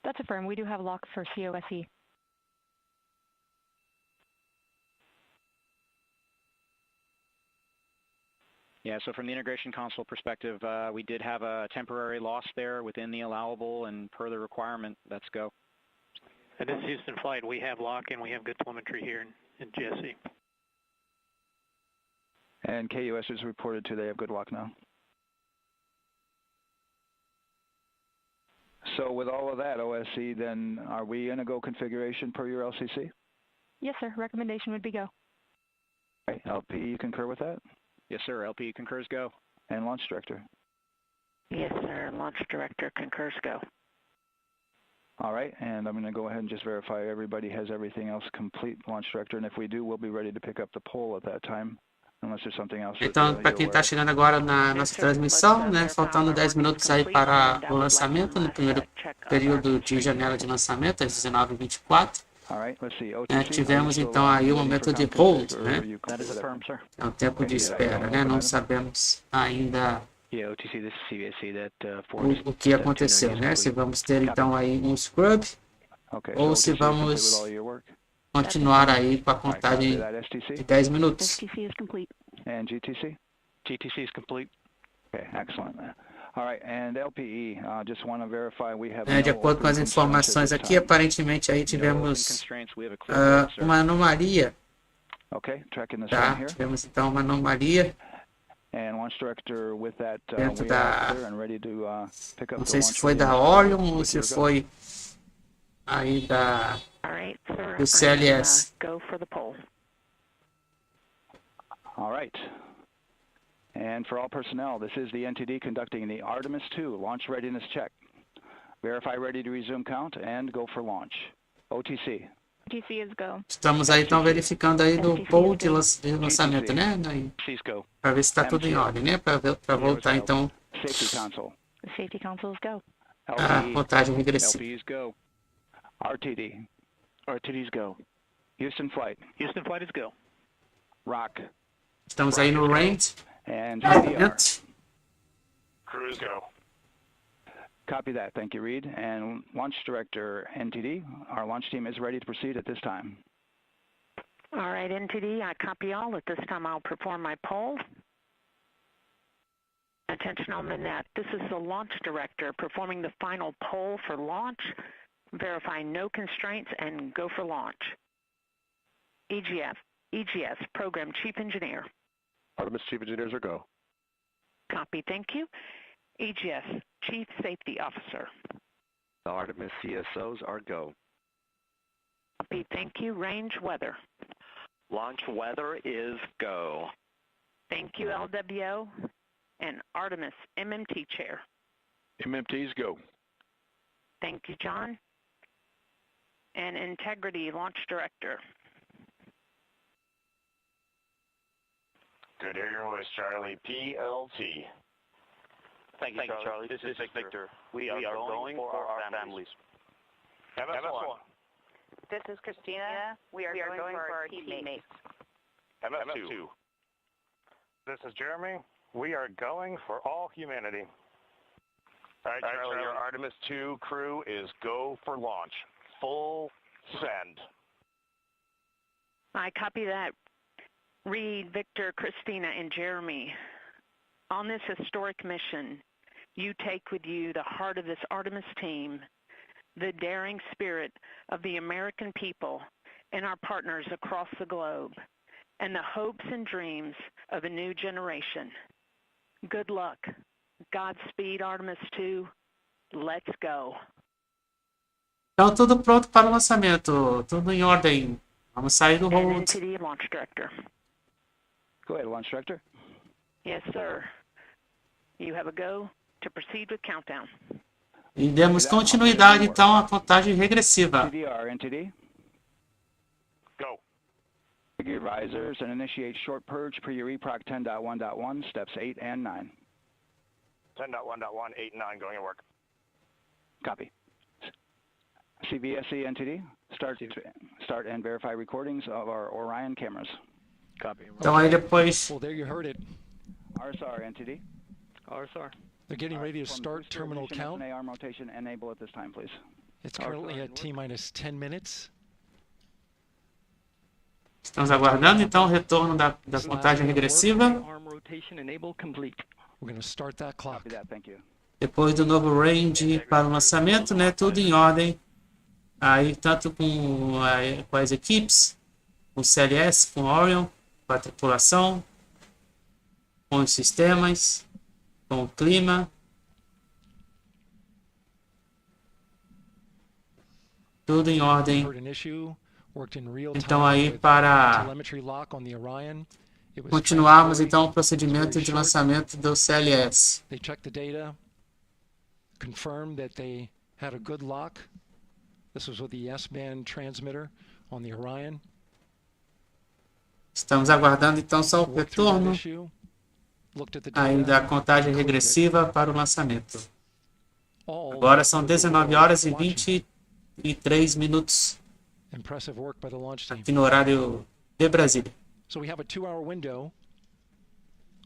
That's affirmed. We do have lock for COSE. Yeah, so from the integration console perspective, we did have a temporary loss there within the allowable, and per the requirement, let's go. And this is Houston Flight. We have lock and we have good telemetry here in GSE. And KUS is reported to they have good lock now. So with all of that, OSC, then are we in a go configuration per your LCC? Yes, sir. Recommendation would be go. Right. LP, you concur with that? Yes, sir. LP concurs go. And Launch Director? Yes, sir. Launch Director concurs go. All right, and I'm going to go ahead and just verify everybody has everything else complete, Launch Director, and if we do, we'll be ready to pick up the poll at that time, unless there's something else. Então, para quem está chegando agora na nossa transmissão, né, faltando 10 minutos aí para o lançamento, no primeiro período de janela de lançamento, às 19h24. Tivemos então aí o momento de hold, né? É o tempo de espera, né? Não sabemos ainda o que aconteceu, né? Se vamos ter então aí um scrub ou se vamos continuar aí com a contagem de 10 minutos. And GTC? GTC is complete. Okay, excellent. All right, and LPE, just want to verify we have de acordo com as informações aqui, aparentemente aí tivemos uma anomalia. Tá? Tivemos então uma anomalia dentro da, não sei se foi da Orion ou se foi aí do CLS. All right. And for all personnel, this is the NTD conducting the Artemis II launch readiness check. Verify ready to resume count and go for launch. OTC. OTC is go. Estamos aí então verificando aí no pool de lançamento, né? Para ver se está tudo em ordem, né? Para voltar então Safety console. The safety console is go. a contagem regressiva. LP is go. RTD. RTD is go. Houston Flight. Houston Flight is go. Rock. Estamos aí no range. And Cruise go. Copy that. Thank you, Reid. And Launch Director, NTD, our launch team is ready to proceed at this time. All right, NTD, I copy all. At this time, I'll perform my poll. Attention on the net. This is the Launch Director performing the final poll for launch, verifying no constraints, and go for launch. EGS, Program Chief Engineer. Artemis Chief Engineers are go. Copy, thank you. EGS, Chief Safety Officer. The Artemis CSOs are go. Copy, thank you. Range weather. Launch weather is go. Thank you, LWO. And Artemis MMT Chair. MMTs go. Thank you, John. And Integrity Launch Director. Good air, Charlie PLT. Thank you, Charlie. This is Victor. We are going for our families. MS1. This is Christina. We are going for our teammates. MS2. This is Jeremy. We are going for all humanity. All right, Charlie, your Artemis II crew is go for launch. Full send. I copy that. Reid, Victor, Christina, and Jeremy. On this historic mission, you take with you the heart of this Artemis team, the daring spirit of the American people and our partners across the globe, and the hopes and dreams of a new generation. Good luck. Godspeed, Artemis II. Let's go. Então, tudo pronto para o lançamento. Tudo em ordem. Vamos sair do hold. NTD Launch Director. Go ahead, Launch Director. Yes, sir. You have a go to proceed with countdown. E demos continuidade, então, à contagem regressiva. CDR, NTD. Go. Gear risers and initiate short purge per your EPROC 10.1.1, steps 8 and 9. 10.1.1, 8 and 9 going to work. Copy. CVSE NTD, start and verify recordings of our Orion cameras. Copy. Então aí depois... Well, there you heard it. RSR NTD. RSR. They're getting ready to start terminal count. arm rotation enable at this time, please. It's currently at T-minus 10 minutes. Estamos aguardando, então, o retorno da contagem regressiva. Arm rotation enable complete. We're going to start that clock. Thank you. Depois do novo range para o lançamento, né? Tudo em ordem. Aí, tanto com as equipes, com o SLS, com o Orion, com a tripulação, com os sistemas, com o clima. Tudo em ordem. Então aí para continuarmos então o procedimento de lançamento do SLS. They checked the data, confirmed that they had a good lock. This was with the S-band transmitter on the Orion. Estamos aguardando então só o retorno aí da contagem regressiva para o lançamento. Agora são 19 horas e 23 minutos aqui no horário de Brasília. So we have a 2-hour window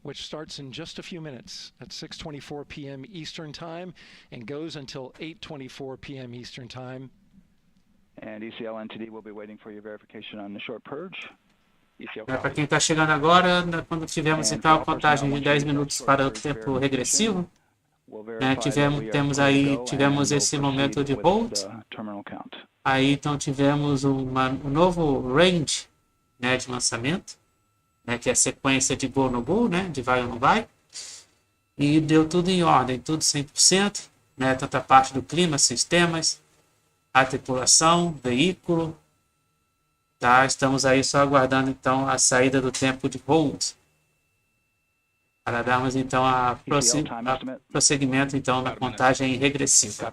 which starts in just a few minutes at 6:24 p.m. Eastern Time and goes until 8:24 p.m. Eastern Time. And ECL NTD will be waiting for your verification on the short purge. Para quem está chegando agora, quando tivemos então a contagem de 10 minutos para o tempo regressivo, né, tivemos esse momento de hold. Aí então tivemos um novo range, né, de lançamento, né, que é a sequência de go no go, né, de vai ou não vai. E deu tudo em ordem, tudo 100%, né, tanto a parte do clima, sistemas, a tripulação, veículo. Tá, estamos aí só aguardando então a saída do tempo de hold. Para darmos então a prosseguimento então na contagem regressiva.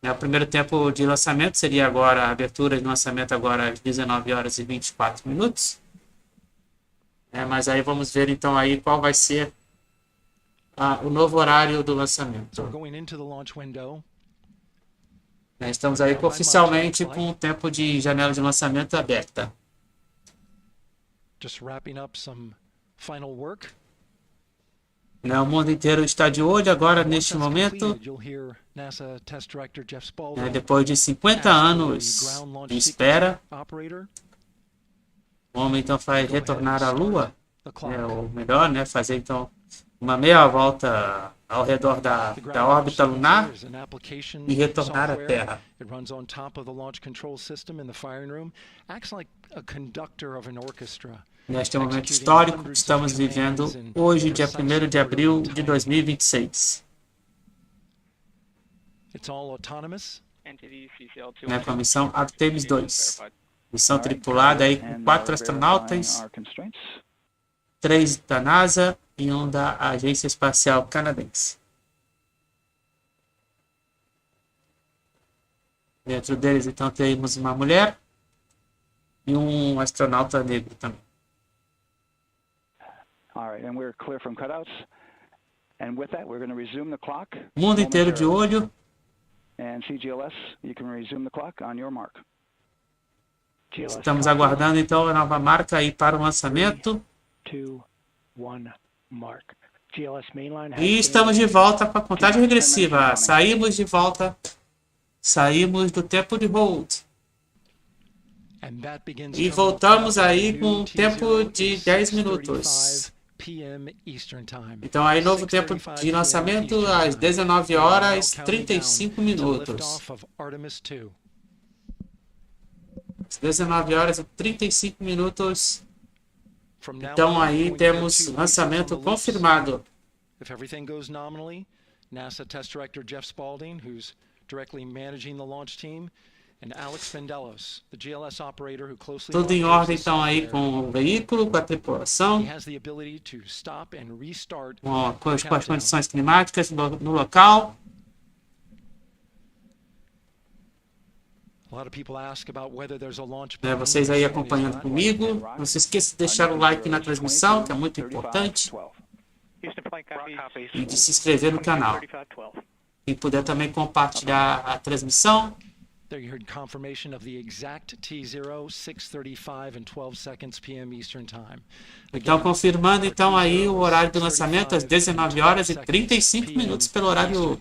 O primeiro tempo de lançamento seria agora, a abertura de lançamento agora às 19 horas e 24 minutos. Mas aí vamos ver então aí qual vai ser o novo horário do lançamento. Estamos aí oficialmente com o tempo de janela de lançamento aberta. O mundo inteiro está de olho agora neste momento. Depois de 50 anos de espera, o homem então vai retornar à Lua, ou melhor, né, fazer então uma meia volta ao redor da órbita lunar e retornar à Terra. Neste momento histórico que estamos vivendo hoje, dia 1º de abril de 2026. Com a missão Artemis II. Missão tripulada aí com 4 astronautas, 3 da NASA e 1 da Agência Espacial Canadense. Dentro deles, então, temos uma mulher e um astronauta negro também. All right, and we're clear from cutouts. And with that, we're going to resume the clock. Mundo inteiro de olho. And CGLS, you can resume the clock on your mark. Estamos aguardando então a nova marca aí para o lançamento. 2, 1, mark. E estamos de volta com a contagem regressiva. Saímos de volta. Saímos do tempo de hold. E voltamos aí com um tempo de 10 minutos. Então aí novo tempo de lançamento às 19 horas 35 minutos. 19 horas e 35 minutos. Então aí temos lançamento confirmado. If everything goes nominally, NASA Test Director Jeff Spaulding, who's directly managing the launch team, and Alex Vandelos, the GLS operator who closely tudo em ordem então aí com o veículo, com a tripulação, com as condições climáticas no local. Vocês aí acompanhando comigo. Não se esqueça de deixar o like na transmissão, que é muito importante. E de se inscrever no canal. E puder também compartilhar a transmissão. There you heard confirmation of the exact T0, 6:35 and 12 seconds p.m. Eastern Time. Então confirmando então aí o horário do lançamento às 19 horas e 35 minutos pelo horário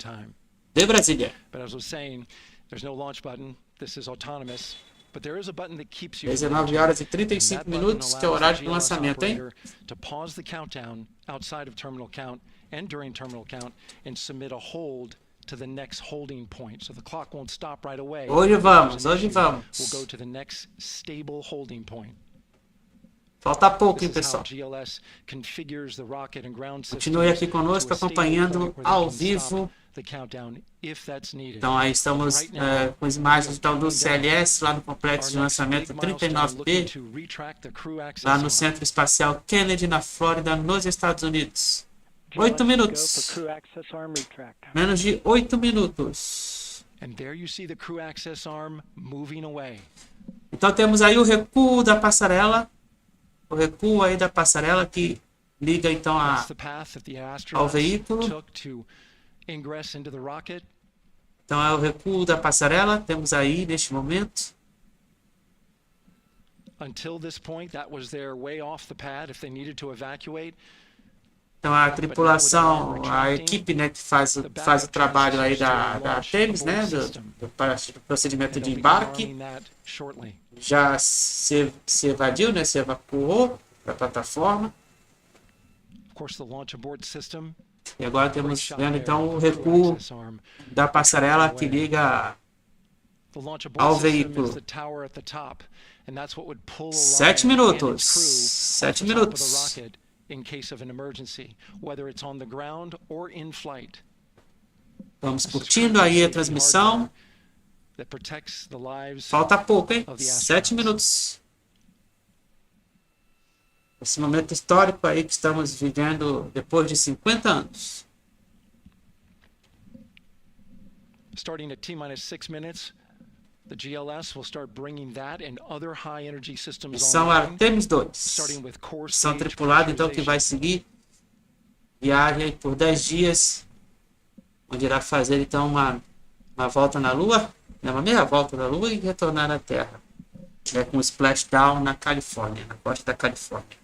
de Brasília. But as I was saying, there's no launch button. This is autonomous. But there is a button that keeps you 19 horas e 35 minutos, que é o horário do lançamento, hein? To pause the countdown outside of terminal count and during terminal count and submit a hold to the next holding point. So the clock won't stop right away. Hoje vamos, hoje vamos. We'll go to the next stable holding point. Falta pouco, hein, pessoal? Continue aqui conosco acompanhando ao vivo. Então aí estamos com as imagens então, do SLS lá no complexo de lançamento 39B, lá no Centro Espacial Kennedy, na Flórida, nos Estados Unidos. 8 minutos. Menos de 8 minutos. Então temos aí o recuo da passarela. O recuo aí da passarela que liga então ao veículo. Então é o recuo da passarela. Temos aí neste momento. Until this point, that was their way off the pad if they needed to evacuate. Então a tripulação, a equipe, né, que faz o trabalho aí da Artemis, né, do procedimento de embarque, já se evadiu, né, se evacuou da plataforma. E agora temos vendo então o recuo da passarela que liga ao veículo. 7 minutos. 7 minutos. In case of an emergency, whether it's on the ground or in flight. Vamos curtindo aí a transmissão. Falta pouco, hein? 7 minutos. Esse momento histórico aí que estamos vivendo depois de 50 anos. Starting at T-minus 6 minutes. The GLS will start bringing that and other high energy systems Missão Artemis II. Missão tripulada, então, que vai seguir viagem por 10 dias, onde irá fazer, então, uma volta na Lua, uma meia volta na Lua e retornar à Terra. Com um splashdown na Califórnia, na costa da Califórnia.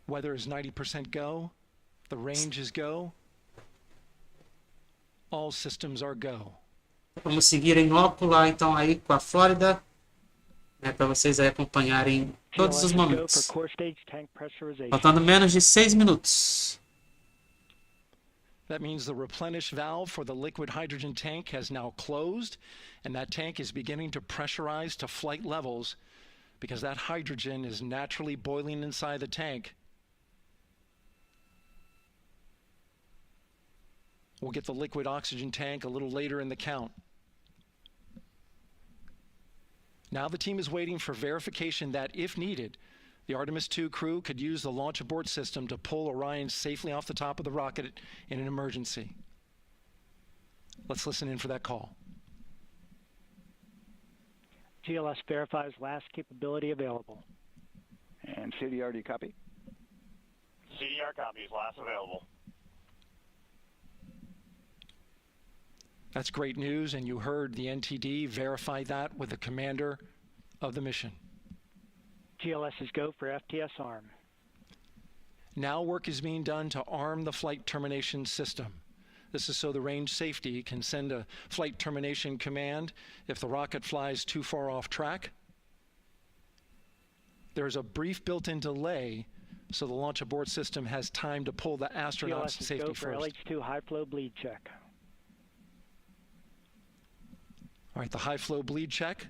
Weather is 90% go. The range is go. All systems are go. Vamos seguir em loco lá então aí com a Flórida, né, para vocês aí acompanharem todos os momentos. Faltando menos de 6 minutos. That means the replenish valve for the liquid hydrogen tank has now closed, and that tank is beginning to pressurize to flight levels because that hydrogen is naturally boiling inside the tank. We'll get the liquid oxygen tank a little later in the count. Now the team is waiting for verification that, if needed, the Artemis II crew could use the launch abort system to pull Orion safely off the top of the rocket in an emergency. Let's listen in for that call. GLS verifies last capability available. And CDR, do you copy? CDR copies, last available. That's great news, and you heard the NTD verify that with the commander of the mission. GLS is go for FTS arm. Now work is being done to arm the flight termination system. This is so the range safety can send a flight termination command if the rocket flies too far off track. There's a brief built-in delay so the launch abort system has time to pull the astronauts to safety first. GLS is go for LH2 high flow bleed check. All right, the high flow bleed check.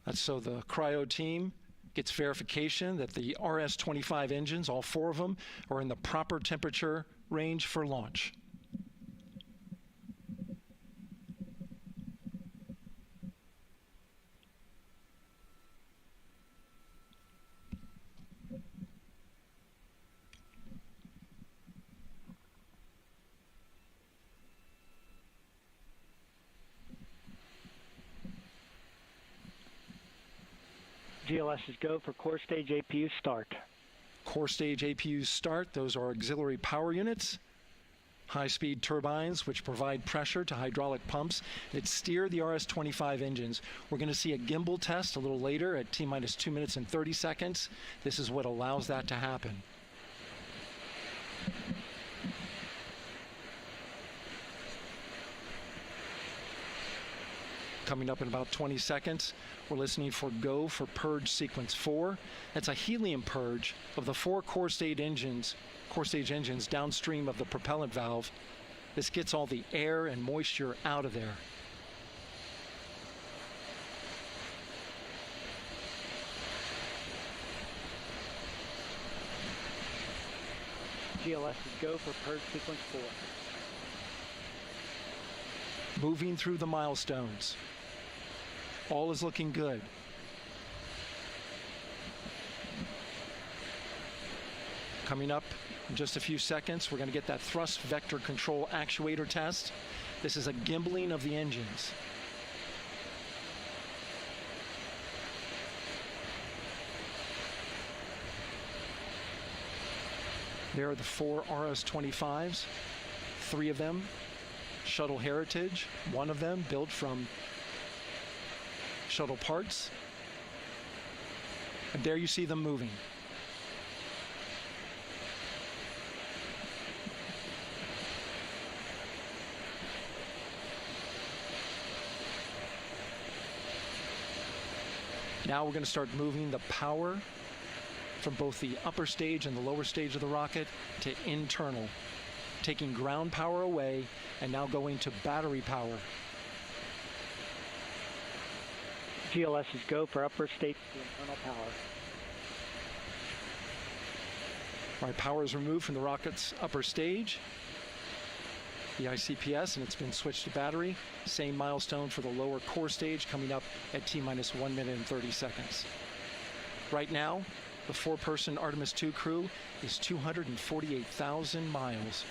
That's so the cryo team gets verification that the RS-25 engines, all 4 of them, are in the proper temperature range for launch. GLS is go for core stage APU start. Core stage APUs start. Those are auxiliary power units, high-speed turbines which provide pressure to hydraulic pumps that steer the RS-25 engines. We're going to see a gimbal test a little later at T-minus 2 minutes and 30 seconds. This is what allows that to happen. Coming up in about 20 seconds, we're listening for go for purge sequence 4. That's a helium purge of the 4 core stage engines downstream of the propellant valve. This gets all the air and moisture out of there. GLS is go for purge sequence 4. Moving through the milestones. All is looking good. Coming up in just a few seconds, we're going to get that thrust vector control actuator test. This is a gimbaling of the engines. There are the 4 RS-25s, 3 of them Shuttle Heritage, 1 of them built from shuttle parts. And there you see them moving. Now we're going to start moving the power from both the upper stage and the lower stage of the rocket to internal, taking ground power away and now going to battery power. GLS is go for upper stage to internal power. All right, power is removed from the rocket's upper stage, the ICPS, and it's been switched to battery. Same milestone for the lower core stage coming up at T-minus 1 minute and 30 seconds. Right now, the 4-person Artemis II crew is 248,000 miles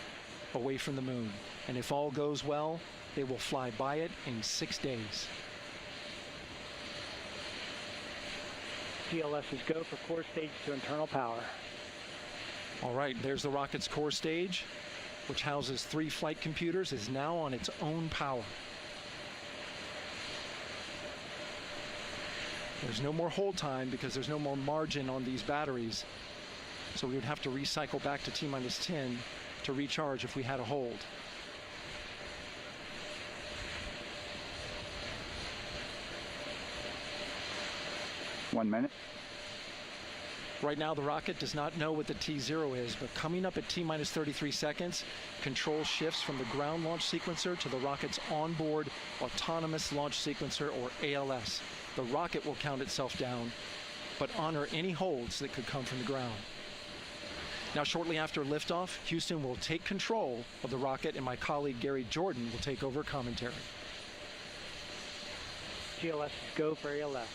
away from the moon. And if all goes well, they will fly by it in 6 days. GLS is go for core stage to internal power. All right, there's the rocket's core stage, which houses 3 flight computers, is now on its own power. There's no more hold time because there's no more margin on these batteries. So we would have to recycle back to T-minus 10 to recharge if we had a hold. One minute. Right now, the rocket does not know what the T0 is, but coming up at T-minus 33 seconds, control shifts from the ground launch sequencer to the rocket's onboard autonomous launch sequencer, or ALS. The rocket will count itself down, but honor any holds that could come from the ground. Now, shortly after liftoff, Houston will take control of the rocket, and my colleague Gary Jordan will take over commentary. GLS is go for ALS.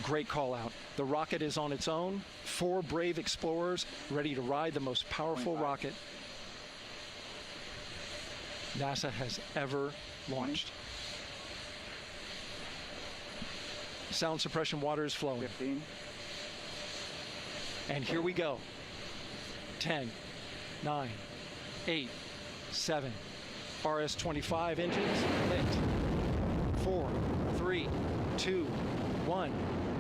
Great call out. The rocket is on its own. 4 brave explorers ready to ride the most powerful rocket NASA has ever launched. Sound suppression water is flowing. 15. And here we go. 10, 9, 8, 7. RS-25 engines lit. 4, 3, 2, 1.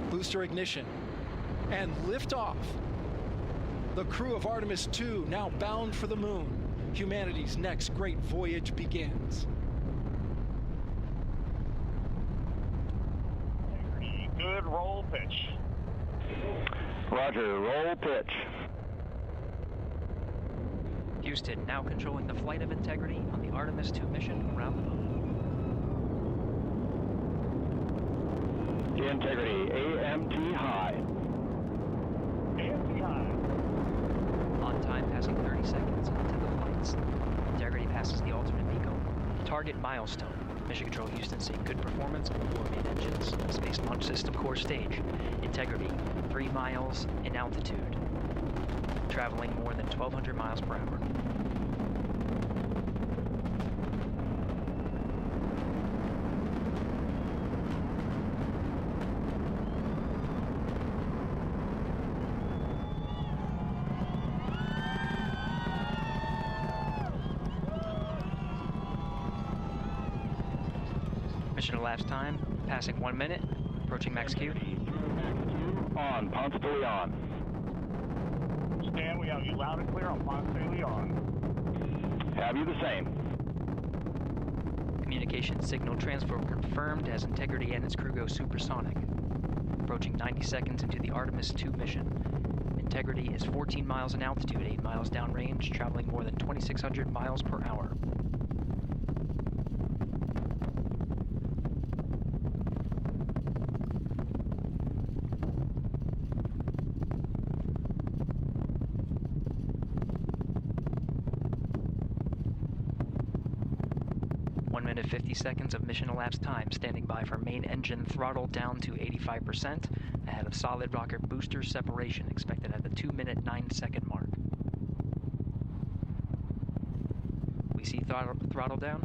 Booster ignition. And liftoff. The crew of Artemis II now bound for the moon. Humanity's next great voyage begins. Good roll pitch. Roger, roll pitch. Houston now controlling the flight of Integrity on the Artemis II mission around the moon. Integrity, AMT high. AMT high. On time passing 30 seconds into the flights. Integrity passes the alternate MECO. Target milestone. Mission Control Houston seeing good performance on 4 main engines. Space Launch System core stage. Integrity, 3 miles in altitude. Traveling more than 1,200 miles per hour. Mission elapsed time, passing 1 minute, approaching max Q. On, Ponce de Leon. Stan, we have you loud and clear on Ponce de Leon. Have you the same. Communication signal transfer confirmed as Integrity and its crew go supersonic. Approaching 90 seconds into the Artemis II mission. Integrity is 14 miles in altitude, 8 miles downrange, traveling more than 2,600 miles per hour. Minute 50 seconds of mission elapsed time, standing by for main engine throttle down to 85%, ahead of solid rocket booster separation expected at the 2-minute 9-second mark. We see throttle down.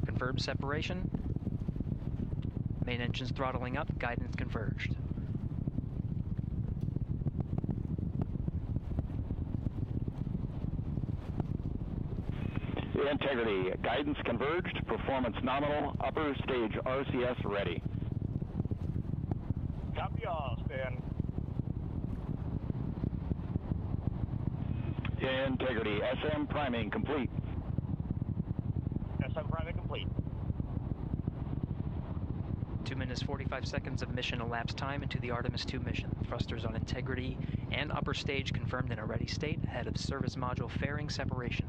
Confirmed separation. Main engines throttling up, guidance converged. Integrity, guidance converged, performance nominal, upper stage RCS ready. Copy all, Stan. Integrity, SM priming complete. SM priming complete. 2 minutes 45 seconds of mission elapsed time into the Artemis II mission. Thrusters on Integrity and upper stage confirmed in a ready state ahead of service module fairing separation.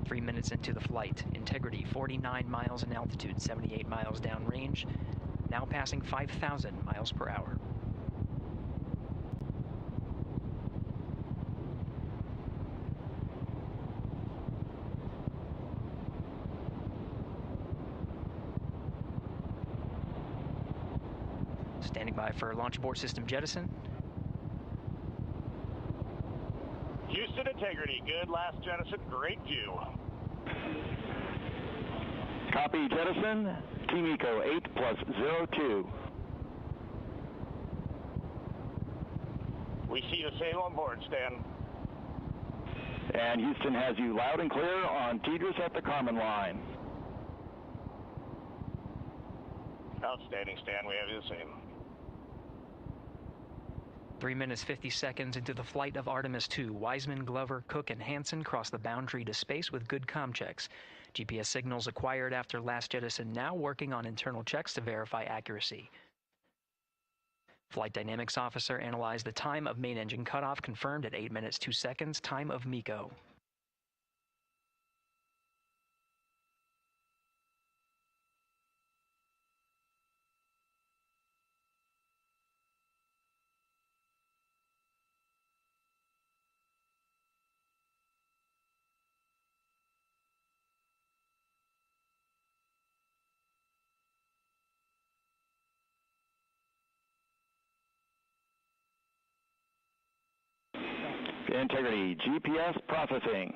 3 minutes into the flight. Integrity, 49 miles in altitude, 78 miles downrange, now passing 5,000 miles per hour. Standing by for launch abort system jettison. Houston Integrity, good last jettison, great view. Copy jettison, Team Eco 8+02. We see the same on board, Stan. And Houston has you loud and clear on Tidris at the Kármán line. Outstanding, Stan, we have you the same. 3 minutes 50 seconds into the flight of Artemis II, Wiseman, Glover, Cook, and Hansen cross the boundary to space with good comm checks. GPS signals acquired after last jettison now working on internal checks to verify accuracy. Flight Dynamics Officer analyzed the time of main engine cutoff, confirmed at 8 minutes 2 seconds, time of MECO. Integrity, GPS processing.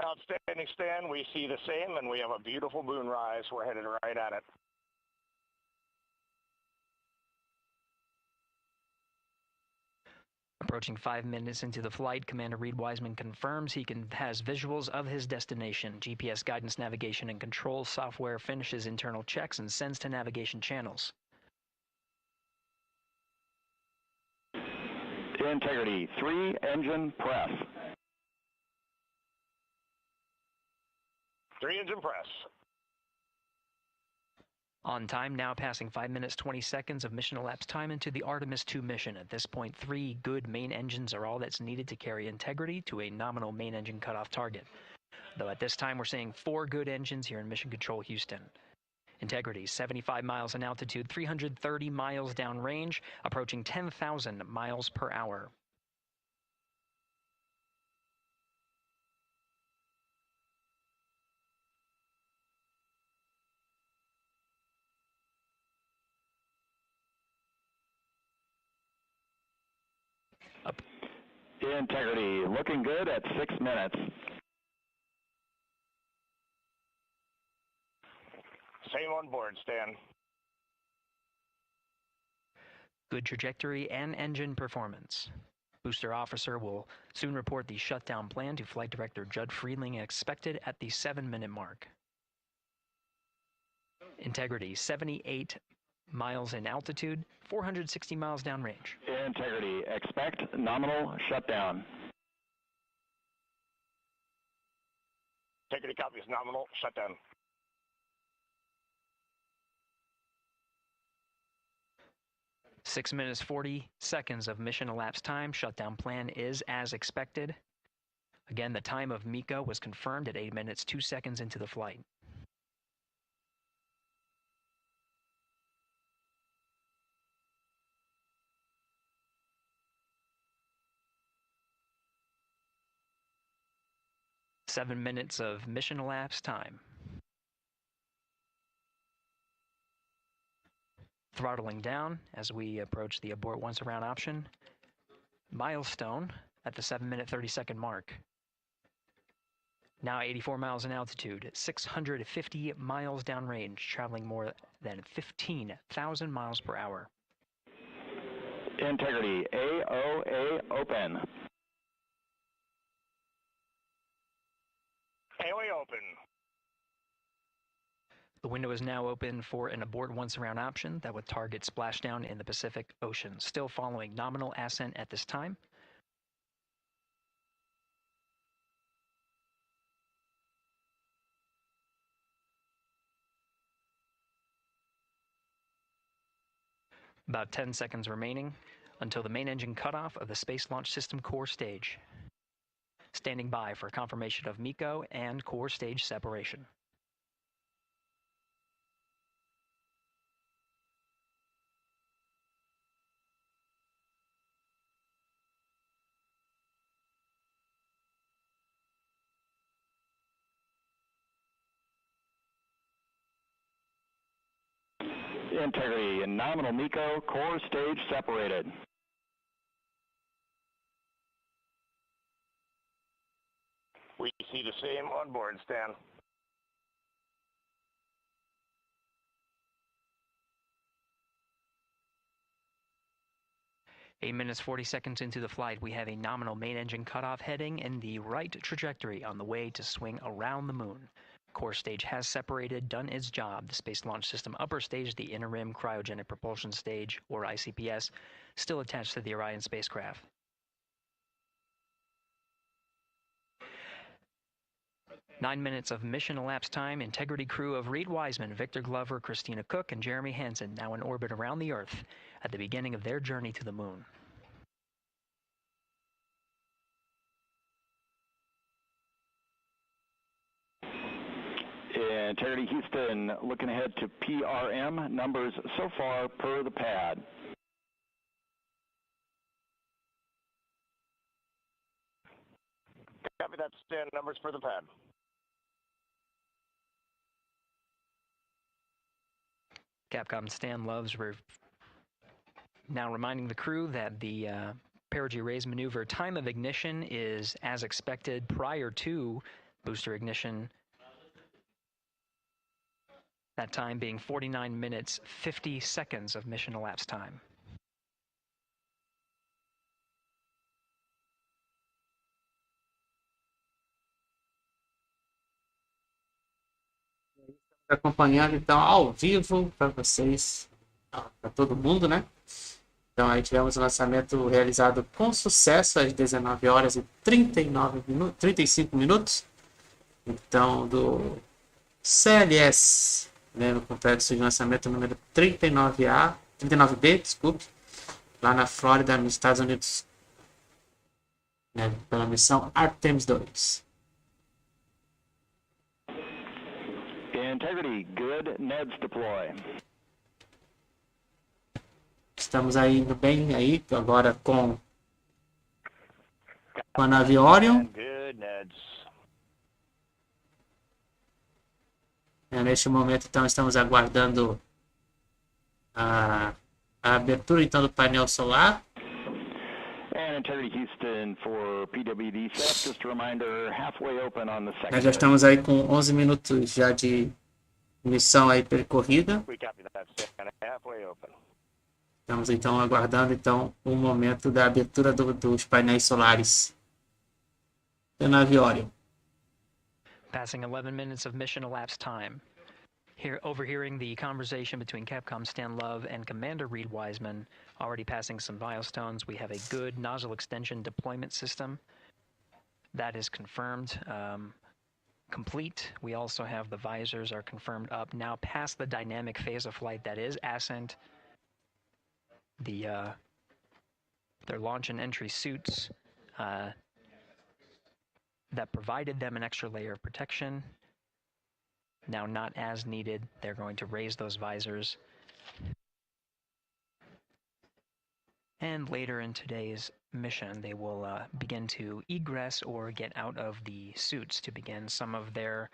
Outstanding, Stan. We see the same, and we have a beautiful moonrise. We're headed right at it. Approaching 5 minutes into the flight, Commander Reid Wiseman confirms he has visuals of his destination. GPS guidance, navigation, and control software finishes internal checks and sends to navigation channels. Integrity, 3 engine press. 3 engine press. On time, now passing 5 minutes 20 seconds of mission elapsed time into the Artemis II mission. At this point, 3 good main engines are all that's needed to carry Integrity to a nominal main engine cutoff target. Though at this time, we're seeing 4 good engines here in Mission Control Houston. Integrity, 75 miles in altitude, 330 miles downrange, approaching 10,000 miles per hour. Integrity, looking good at 6 minutes. Same on board, Stan. Good trajectory and engine performance. Booster officer will soon report the shutdown plan to Flight Director Judd Friedling, expected at the 7-minute mark. Integrity, 78 miles in altitude, 460 miles downrange. Integrity, expect nominal shutdown. Integrity copies nominal shutdown. Six minutes 40 seconds of mission elapsed time. Shutdown plan is as expected. Again, the time of MECO was confirmed at 8 minutes 2 seconds into the flight. Seven minutes of mission elapsed time. Throttling down as we approach the abort once around option. Milestone at the 7-minute 30-second mark. Now 84 miles in altitude, 650 miles downrange, traveling more than 15,000 miles per hour. Integrity, AOA open. AOA open. The window is now open for an abort once around option that would target splashdown in the Pacific Ocean. Still following nominal ascent at this time. About 10 seconds remaining until the main engine cutoff of the Space Launch System core stage. Standing by for confirmation of MECO and core stage separation. Integrity and nominal MECO, core stage separated. We see the same on board, Stan. Eight minutes 40 seconds into the flight, we have a nominal main engine cutoff heading in the right trajectory on the way to swing around the moon. Core stage has separated, done its job. The Space Launch System upper stage, the interim cryogenic propulsion stage, or ICPS, still attached to the Orion spacecraft. Nine minutes of mission elapsed time. Integrity crew of Reid Wiseman, Victor Glover, Christina Koch, and Jeremy Hansen now in orbit around the Earth at the beginning of their journey to the moon. Integrity Houston, looking ahead to PRM numbers so far per the pad. Copy that, Stan. Numbers for the pad. Capcom Stan Loves Now reminding the crew that the perigee raise maneuver time of ignition is as expected prior to booster ignition. That time being 49 minutes, 50 seconds of mission elapsed time. Acompanhando então ao vivo para vocês, para todo mundo, né? Então aí tivemos o lançamento realizado com sucesso às 19 horas e 35 minutos. Então do CLS, né, no complexo de lançamento número 39B, desculpe, lá na Flórida, nos Estados Unidos, né, pela missão Artemis II. Integrity, good. NEDs deploy. Estamos aí indo bem aí, agora com a nave Orion. Good, NEDs. Neste momento, então, estamos aguardando a abertura então do painel solar. And Integrity Houston for PWD set, just a reminder, halfway open on the second. Nós já estamos aí com 11 minutos já de missão aí percorrida. We copy that, halfway open. Estamos então aguardando então o momento da abertura dos painéis solares da nave Orion. Passing 11 minutes of mission elapsed time. Here, overhearing the conversation between Capcom Stan Love and Commander Reid Wiseman, already passing some milestones. We have a good nozzle extension deployment system. That is confirmed, complete. We also have the visors are confirmed up. Now past the dynamic phase of flight, that is ascent. Their launch and entry suits that provided them an extra layer of protection. Now not as needed. They're going to raise those visors. And later in today's mission, they will begin to egress or get out of the suits to begin some of their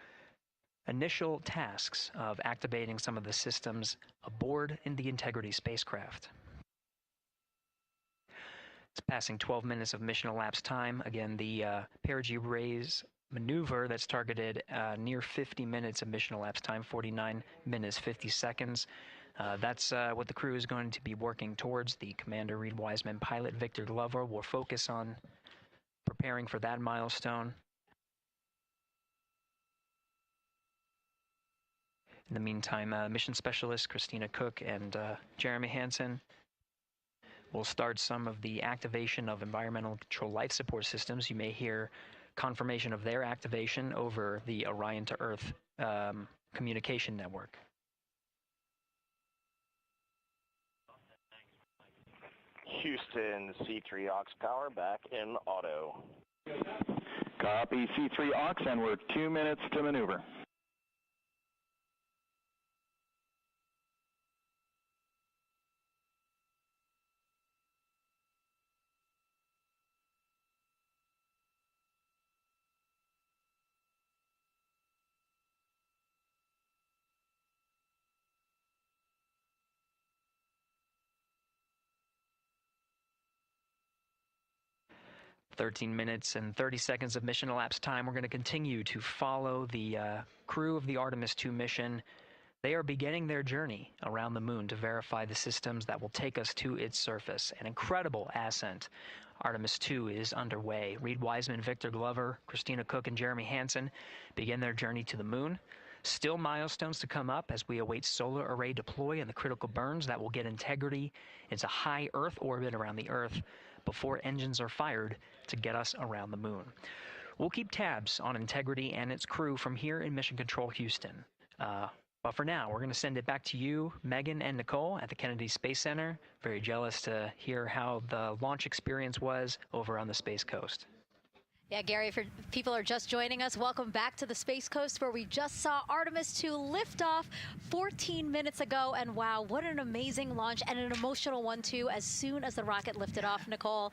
initial tasks of activating some of the systems aboard in the Integrity spacecraft. It's passing 12 minutes of mission elapsed time. Again, the perigee raise maneuver that's targeted near 50 minutes of mission elapsed time, 49 minutes, 50 seconds. That's what the crew is going to be working towards. The Commander Reid Wiseman, pilot Victor Glover will focus on preparing for that milestone. In the meantime, mission specialist Christina Koch and Jeremy Hansen will start some of the activation of environmental control life support systems. You may hear confirmation of their activation over the Orion to Earth communication network. Houston, C3 aux power back in auto. Copy C3 aux, and we're 2 minutes to maneuver. "13 minutes and 30 seconds of mission elapsed time. We're going to continue to follow the crew of the Artemis II mission. They are beginning their journey around the moon to verify the systems that will take us to its surface. An incredible ascent. Artemis II is underway. Reid Wiseman, Victor Glover, Christina Koch, and Jeremy Hansen begin their journey to the moon. Still milestones to come up as we await solar array deploy and the critical burns that will get Integrity into high Earth orbit around the Earth before engines are fired to get us around the moon. We'll keep tabs on Integrity and its crew from here in Mission Control Houston. But for now, we're going to send it back to you, Megan and Nicole at the Kennedy Space Center. Very jealous to hear how the launch experience was over on the Space Coast. Yeah, Gary, if people are just joining us, welcome back to the Space Coast, where we just saw Artemis II lift off 14 minutes ago. And wow, what an amazing launch, and an emotional one, too. As soon as the rocket lifted off, Nicole,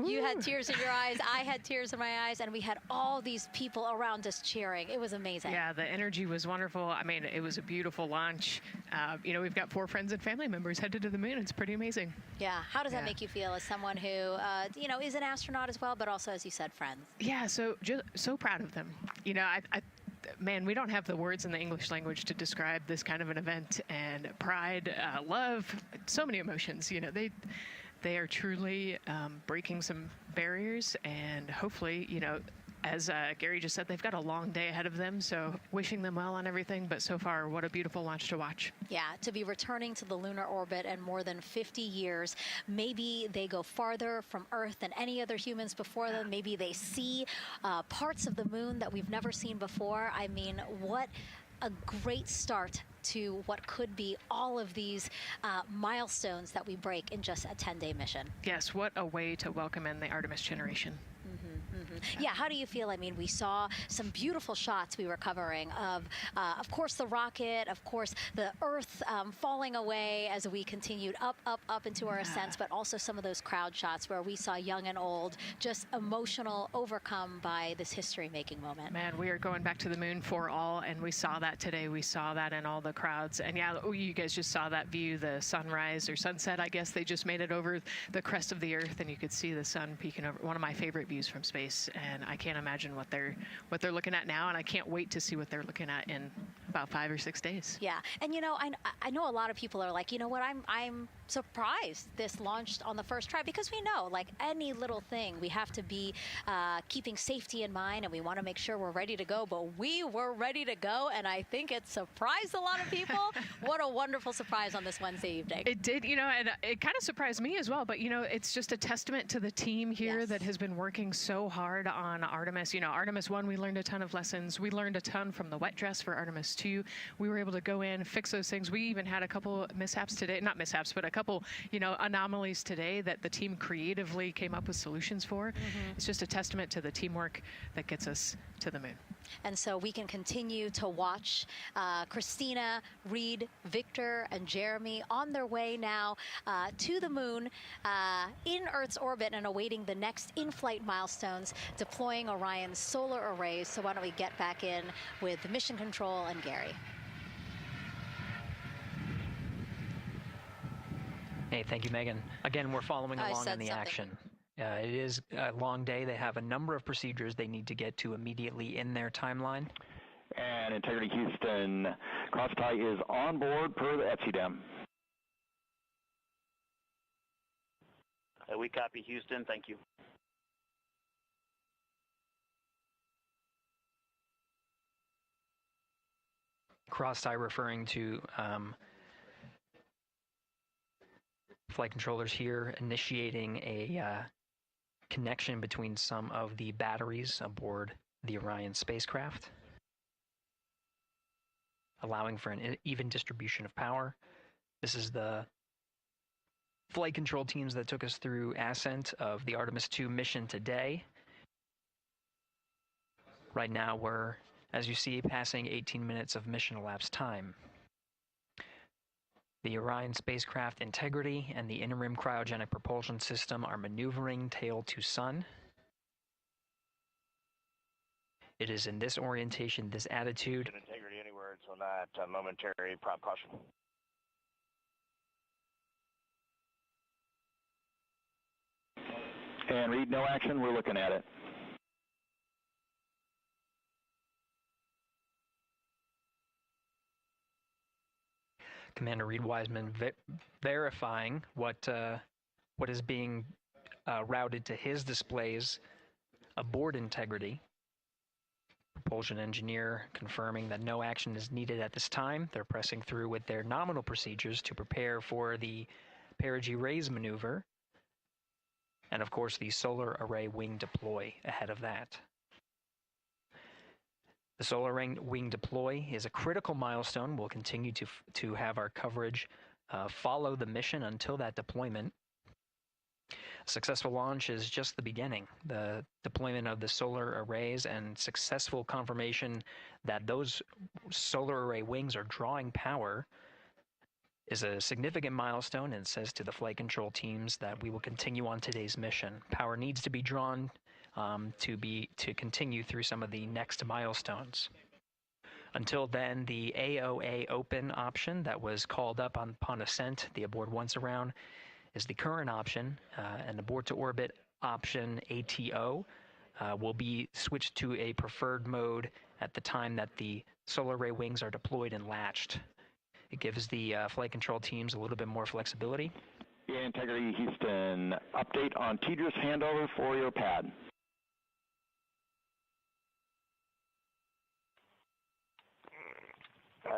you had tears in your eyes, I had tears in my eyes, and we had all these people around us cheering. It was amazing. Yeah, the energy was wonderful. I mean, it was a beautiful launch. You know, we've got 4 friends and family members headed to the moon. It's pretty amazing. Yeah. How does that make you feel as someone who, you know, is an astronaut as well, but also, as you said, friends? Yeah, so proud of them. You know, man, we don't have the words in the English language to describe this kind of an event, and pride, love, so many emotions. You know, they are truly breaking some barriers, and hopefully, you know, as Gary just said, they've got a long day ahead of them, so wishing them well on everything. But so far, what a beautiful launch to watch. Yeah, to be returning to the lunar orbit in more than 50 years. Maybe they go farther from Earth than any other humans before them. Maybe they see parts of the moon that we've never seen before. I mean, what a great start to what could be all of these milestones that we break in just a 10-day mission. Yes, what a way to welcome in the Artemis generation. Yeah, how do you feel? I mean, we saw some beautiful shots we were covering of course, the rocket, of course, the Earth falling away as we continued up into our ascents, but also some of those crowd shots where we saw young and old just emotional, overcome by this history-making moment. Man, we are going back to the moon for all, and we saw that today. We saw that in all the crowds. And yeah, you guys just saw that view, the sunrise or sunset, I guess. They just made it over the crest of the Earth, and you could see the sun peeking over. One of my favorite views from space. And I can't imagine what they're looking at now, and I can't wait to see what they're looking at in about 5 or 6 days. Yeah, and you know, I know a lot of people are like, you know what, I'm surprised this launched on the first try, because we know, like any little thing, we have to be keeping safety in mind, and we want to make sure we're ready to go. But we were ready to go, and I think it surprised a lot of people. What a wonderful surprise on this Wednesday evening. It did, you know, and it kind of surprised me as well. But you know, it's just a testament to the team here that has been working so hard on Artemis. You know, Artemis 1, we learned a ton of lessons. We learned a ton from the wet dress for Artemis 2. We were able to go in, fix those things. We even had a couple mishaps today, not mishaps, but a couple, you know, anomalies today that the team creatively came up with solutions for. It's just a testament to the teamwork that gets us to the moon. And so we can continue to watch Christina, Reid, Victor, and Jeremy on their way now to the moon in Earth's orbit, and awaiting the next in-flight milestones, deploying Orion's solar arrays. So why don't we get back in with Mission Control and Gary. Hey, thank you, Megan. Again, we're following along in the action. It is a long day. They have a number of procedures they need to get to immediately in their timeline. And Integrity Houston, cross-tie is on board per the ETSI-DEM. We copy, Houston. Thank you. Cross-tie referring to flight controllers here initiating a connection between some of the batteries aboard the Orion spacecraft, allowing for an even distribution of power. This is the flight control teams that took us through ascent of the Artemis II mission today. Right now we're, as you see, passing 18 minutes of mission elapsed time. The Orion spacecraft integrity and the interim cryogenic propulsion system are maneuvering tail to sun. It is in this orientation, this attitude. Integrity anywhere until that momentary prop caution. And Reid, no action. We're looking at it. Commander Reid Wiseman verifying what is being routed to his displays aboard integrity. Propulsion engineer confirming that no action is needed at this time. They're pressing through with their nominal procedures to prepare for the perigee raise maneuver. And of course, the solar array wing deploy ahead of that. The solar wing deploy is a critical milestone. We'll continue to have our coverage follow the mission until that deployment. Successful launch is just the beginning. The deployment of the solar arrays and successful confirmation that those solar array wings are drawing power is a significant milestone, and says to the flight control teams that we will continue on today's mission. Power needs to be drawn to continue through some of the next milestones. Until then, the AOA open option that was called up upon ascent, the abort once around, is the current option, and abort to orbit option ATO will be switched to a preferred mode at the time that the solar array wings are deployed and latched. It gives the flight control teams a little bit more flexibility. Integrity Houston, update on TDRS handover for your pad.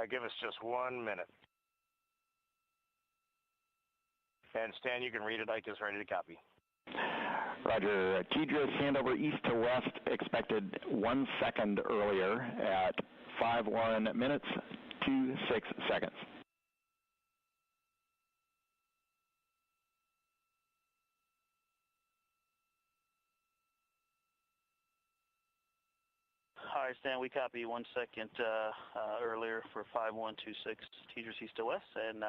Give us just 1 minute. And Stan, you can read it. Ike is ready to copy. Roger. TDRS handover east to west expected 1 second earlier at 5:1 minutes 26 seconds. Hi, Stan. We copy 1 second earlier for 5126 TDRS east to west, and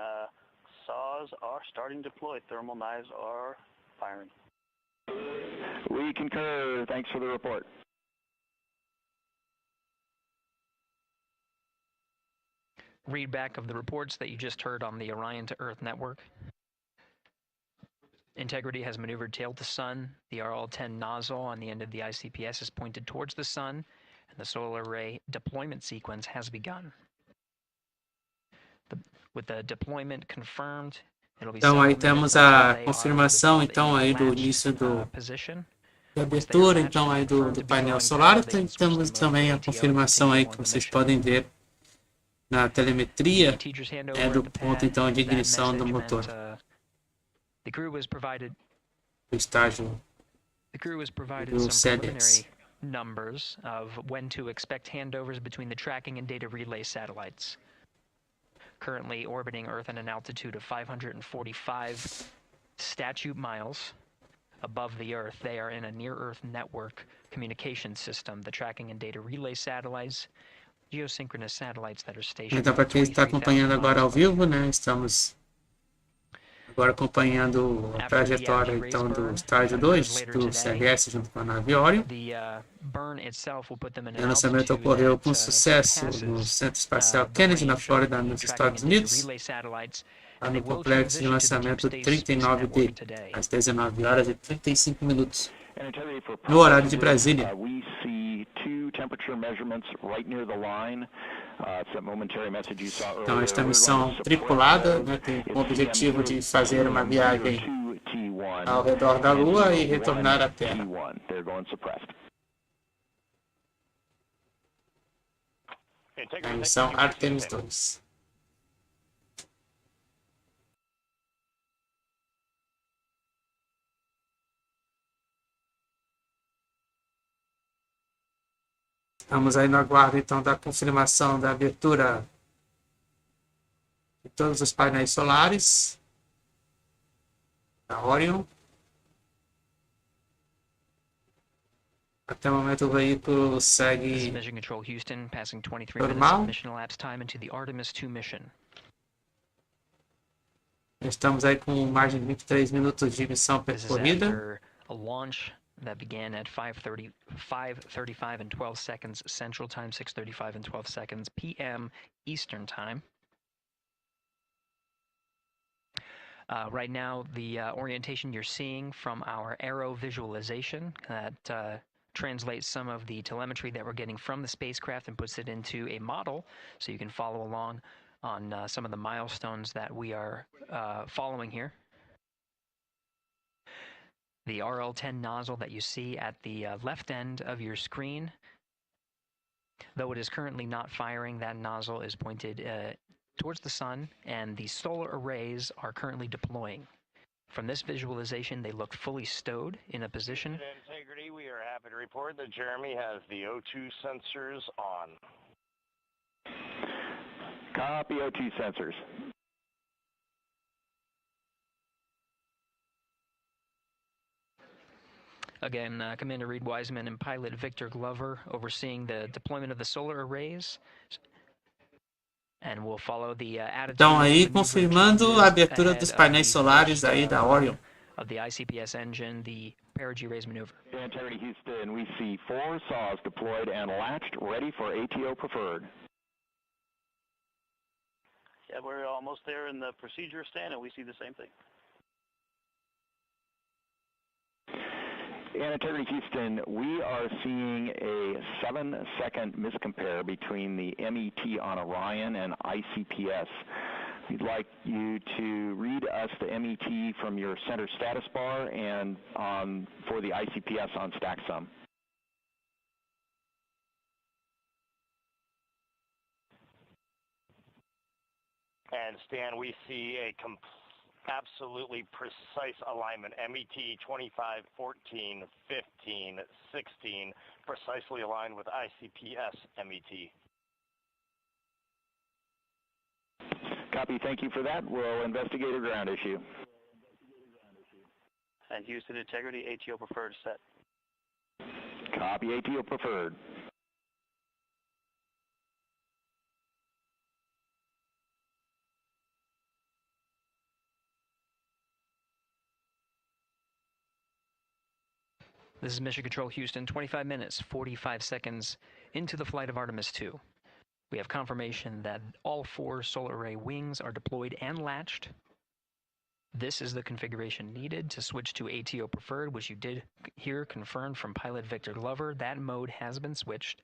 saws are starting to deploy. Thermal knives are firing. We concur. Thanks for the report. Readback of the reports that you just heard on the Orion to Earth network. Integrity has maneuvered tail to sun. The RL-10 nozzle on the end of the ICPS is pointed towards the sun, and the solar array deployment sequence has begun. With the deployment confirmed, it'll be Então aí temos a confirmação então aí do início da abertura então aí do painel solar. Então, temos também a confirmação aí que vocês podem ver na telemetria do ponto então de ignição do motor. O estágio do SLS. Numbers of when to expect handovers between the tracking and data relay satellites. Currently orbiting Earth at an altitude of 545 statute miles above the Earth. They are in a near-Earth network communication system. The tracking and data relay satellites, geosynchronous satellites that are stationed. Então, para quem está acompanhando agora ao vivo, né, estamos agora acompanhando a trajetória então do estágio 2 do SLS junto com a nave Horário. O lançamento ocorreu com sucesso no Centro Espacial Kennedy, na Flórida, nos Estados Unidos, no complexo de lançamento 39D, às 19 horas e 35 minutos, no horário de Brasília. Então, esta missão tripulada, né, tem o objetivo de fazer uma viagem ao redor da Lua e retornar à Terra. A missão Artemis II. Estamos aí no aguardo, então, da confirmação da abertura de todos os painéis solares da Orion. Até o momento o veículo segue normal. Estamos aí com mais de 23 minutos de missão percorrida. That began at 5:35 and 12 seconds Central Time, 6:35 and 12 seconds p.m. Eastern Time. Right now, the orientation you're seeing from our aero visualization that translates some of the telemetry that we're getting from the spacecraft and puts it into a model so you can follow along on some of the milestones that we are following here. The RL-10 nozzle that you see at the left end of your screen, though it is currently not firing, that nozzle is pointed towards the sun, and the solar arrays are currently deploying. From this visualization, they look fully stowed in a position. Integrity, we are happy to report that Jeremy has the O2 sensors on. Copy O2 sensors. Integrity, Again, Commander Reid Wiseman and pilot Victor Glover overseeing the deployment of the solar arrays. And we'll follow the attitude Então aí confirmando a abertura dos painéis solares aí da Orion. Of the ICPS engine, the perigee raise maneuver. Integrity Houston, we see 4 saws deployed and latched, ready for ATO preferred. Yeah, we're almost there in the procedure stand, and we see the same thing. In Integrity Houston, we are seeing a 7-second miscompare between the MET on Orion and ICPS. We'd like you to read us the MET from your center status bar and for the ICPS on StackSum. And Stan, we see a absolutely precise alignment. MET 25, 14, 15, 16, precisely aligned with ICPS MET. Copy, thank you for that. We'll investigate a ground issue. And Houston Integrity, ATO preferred set. Copy, ATO preferred. This is Mission Control Houston, 25 minutes, 45 seconds into the flight of Artemis II. We have confirmation that all 4 solar array wings are deployed and latched. This is the configuration needed to switch to ATO preferred, which you did hear confirmed from pilot Victor Glover. That mode has been switched.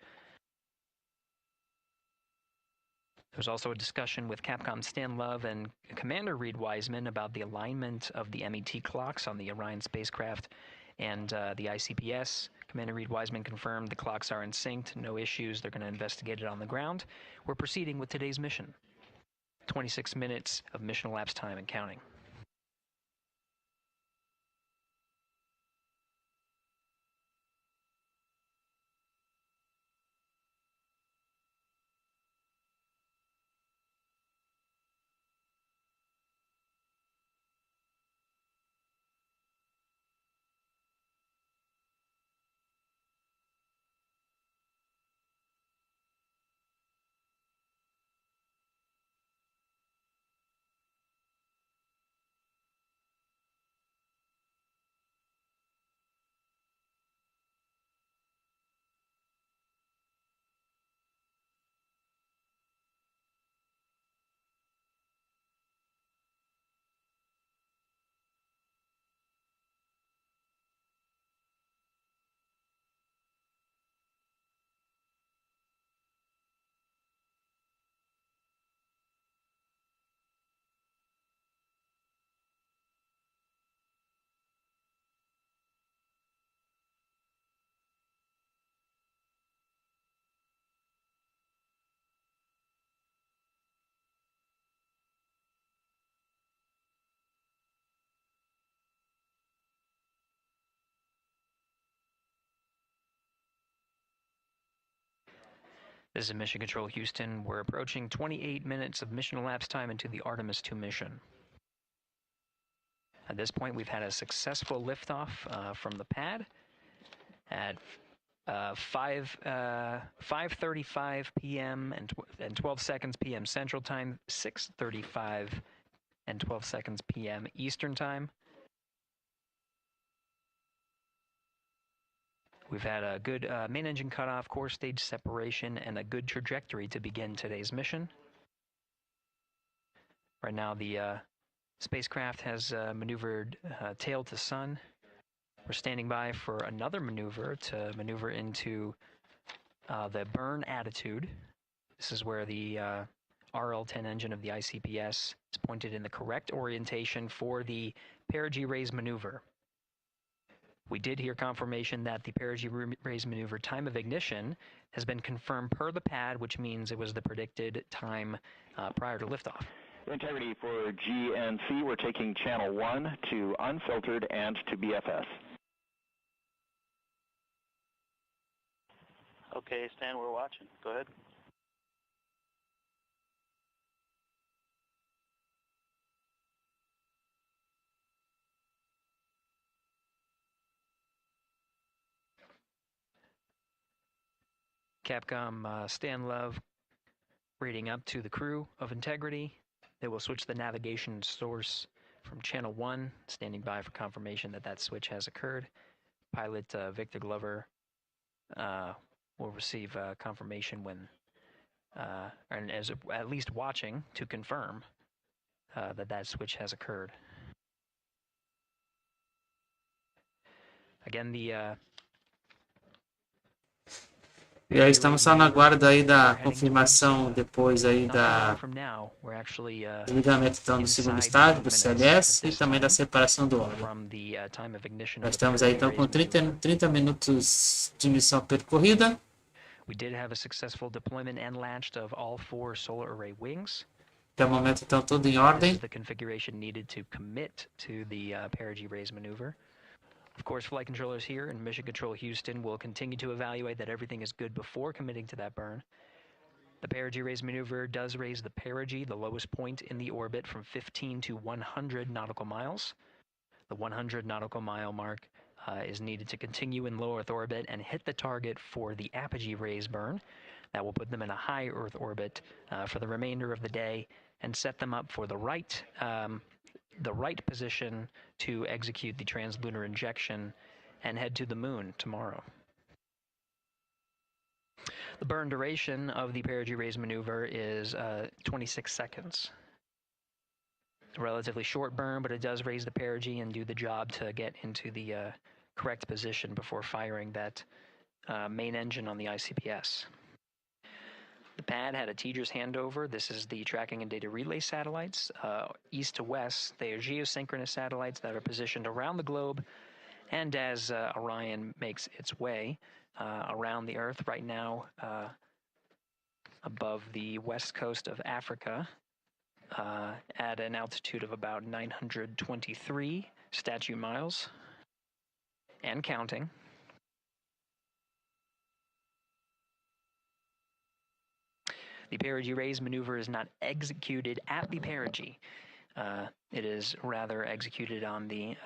There's also a discussion with Capcom Stan Love and Commander Reid Wiseman about the alignment of the MET clocks on the Orion spacecraft and the ICPS. Commander Reid Wiseman confirmed the clocks are in sync, no issues, they're going to investigate it on the ground. We're proceeding with today's mission. 26 minutes of mission elapsed time and counting. This is Mission Control Houston. We're approaching 28 minutes of mission elapsed time into the Artemis II mission. At this point, we've had a successful liftoff from the pad at 5:35 p.m. and 12 seconds p.m. Central Time, 6:35 and 12 seconds p.m. Eastern Time. We've had a good main engine cutoff, core stage separation, and a good trajectory to begin today's mission. Right now, the spacecraft has maneuvered tail to sun. We're standing by for another maneuver to maneuver into the burn attitude. This is where the RL-10 engine of the ICPS is pointed in the correct orientation for the perigee raise maneuver. We did hear confirmation that the perigee raise maneuver time of ignition has been confirmed per the pad, which means it was the predicted time prior to liftoff. Integrity for GNC, we're taking channel 1 to unfiltered and to BFS. Okay, Stan, we're watching. Go ahead. Capcom Stan Love reading up to the crew of Integrity. They will switch the navigation source from Channel 1, standing by for confirmation that that switch has occurred. Pilot Victor Glover will receive confirmation when, and as at least watching to confirm that that switch has occurred. Again, E aí estamos só na guarda aí da confirmação depois aí da desligamento então do segundo estágio, do SLS, e também da separação do óleo. Nós estamos aí então com 30 minutos de missão percorrida. We did have a successful deployment and launched of all 4 solar array wings. Até o momento então tudo em ordem. The configuration needed to commit to the perigee raise maneuver. Of course, flight controllers here in Mission Control Houston will continue to evaluate that everything is good before committing to that burn. The perigee raise maneuver does raise the perigee, the lowest point in the orbit, from 15 to 100 nautical miles. The 100 nautical mile mark is needed to continue in low Earth orbit and hit the target for the apogee raise burn. That will put them in a high Earth orbit for the remainder of the day and set them up for the right position to execute the translunar injection and head to the moon tomorrow. The burn duration of the perigee raise maneuver is 26 seconds. A relatively short burn, but it does raise the perigee and do the job to get into the correct position before firing that main engine on the ICPS. The pad had a TDRS handover. This is the tracking and data relay satellites. East to west, they are geosynchronous satellites that are positioned around the globe. And as Orion makes its way around the Earth right now, above the west coast of Africa, at an altitude of about 923 statute miles, and counting. The perigee raise maneuver is not executed at the perigee. It is rather executed on the,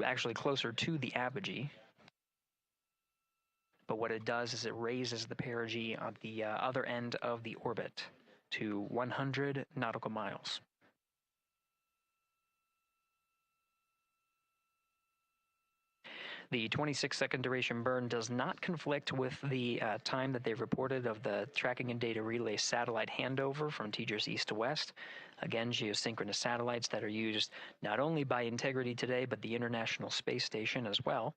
actually closer to the apogee. But what it does is it raises the perigee on the other end of the orbit to 100 nautical miles. The 26-second duration burn does not conflict with the time that they've reported of the tracking and data relay satellite handover from TDRS east to west. Again, geosynchronous satellites that are used not only by Integrity today, but the International Space Station as well.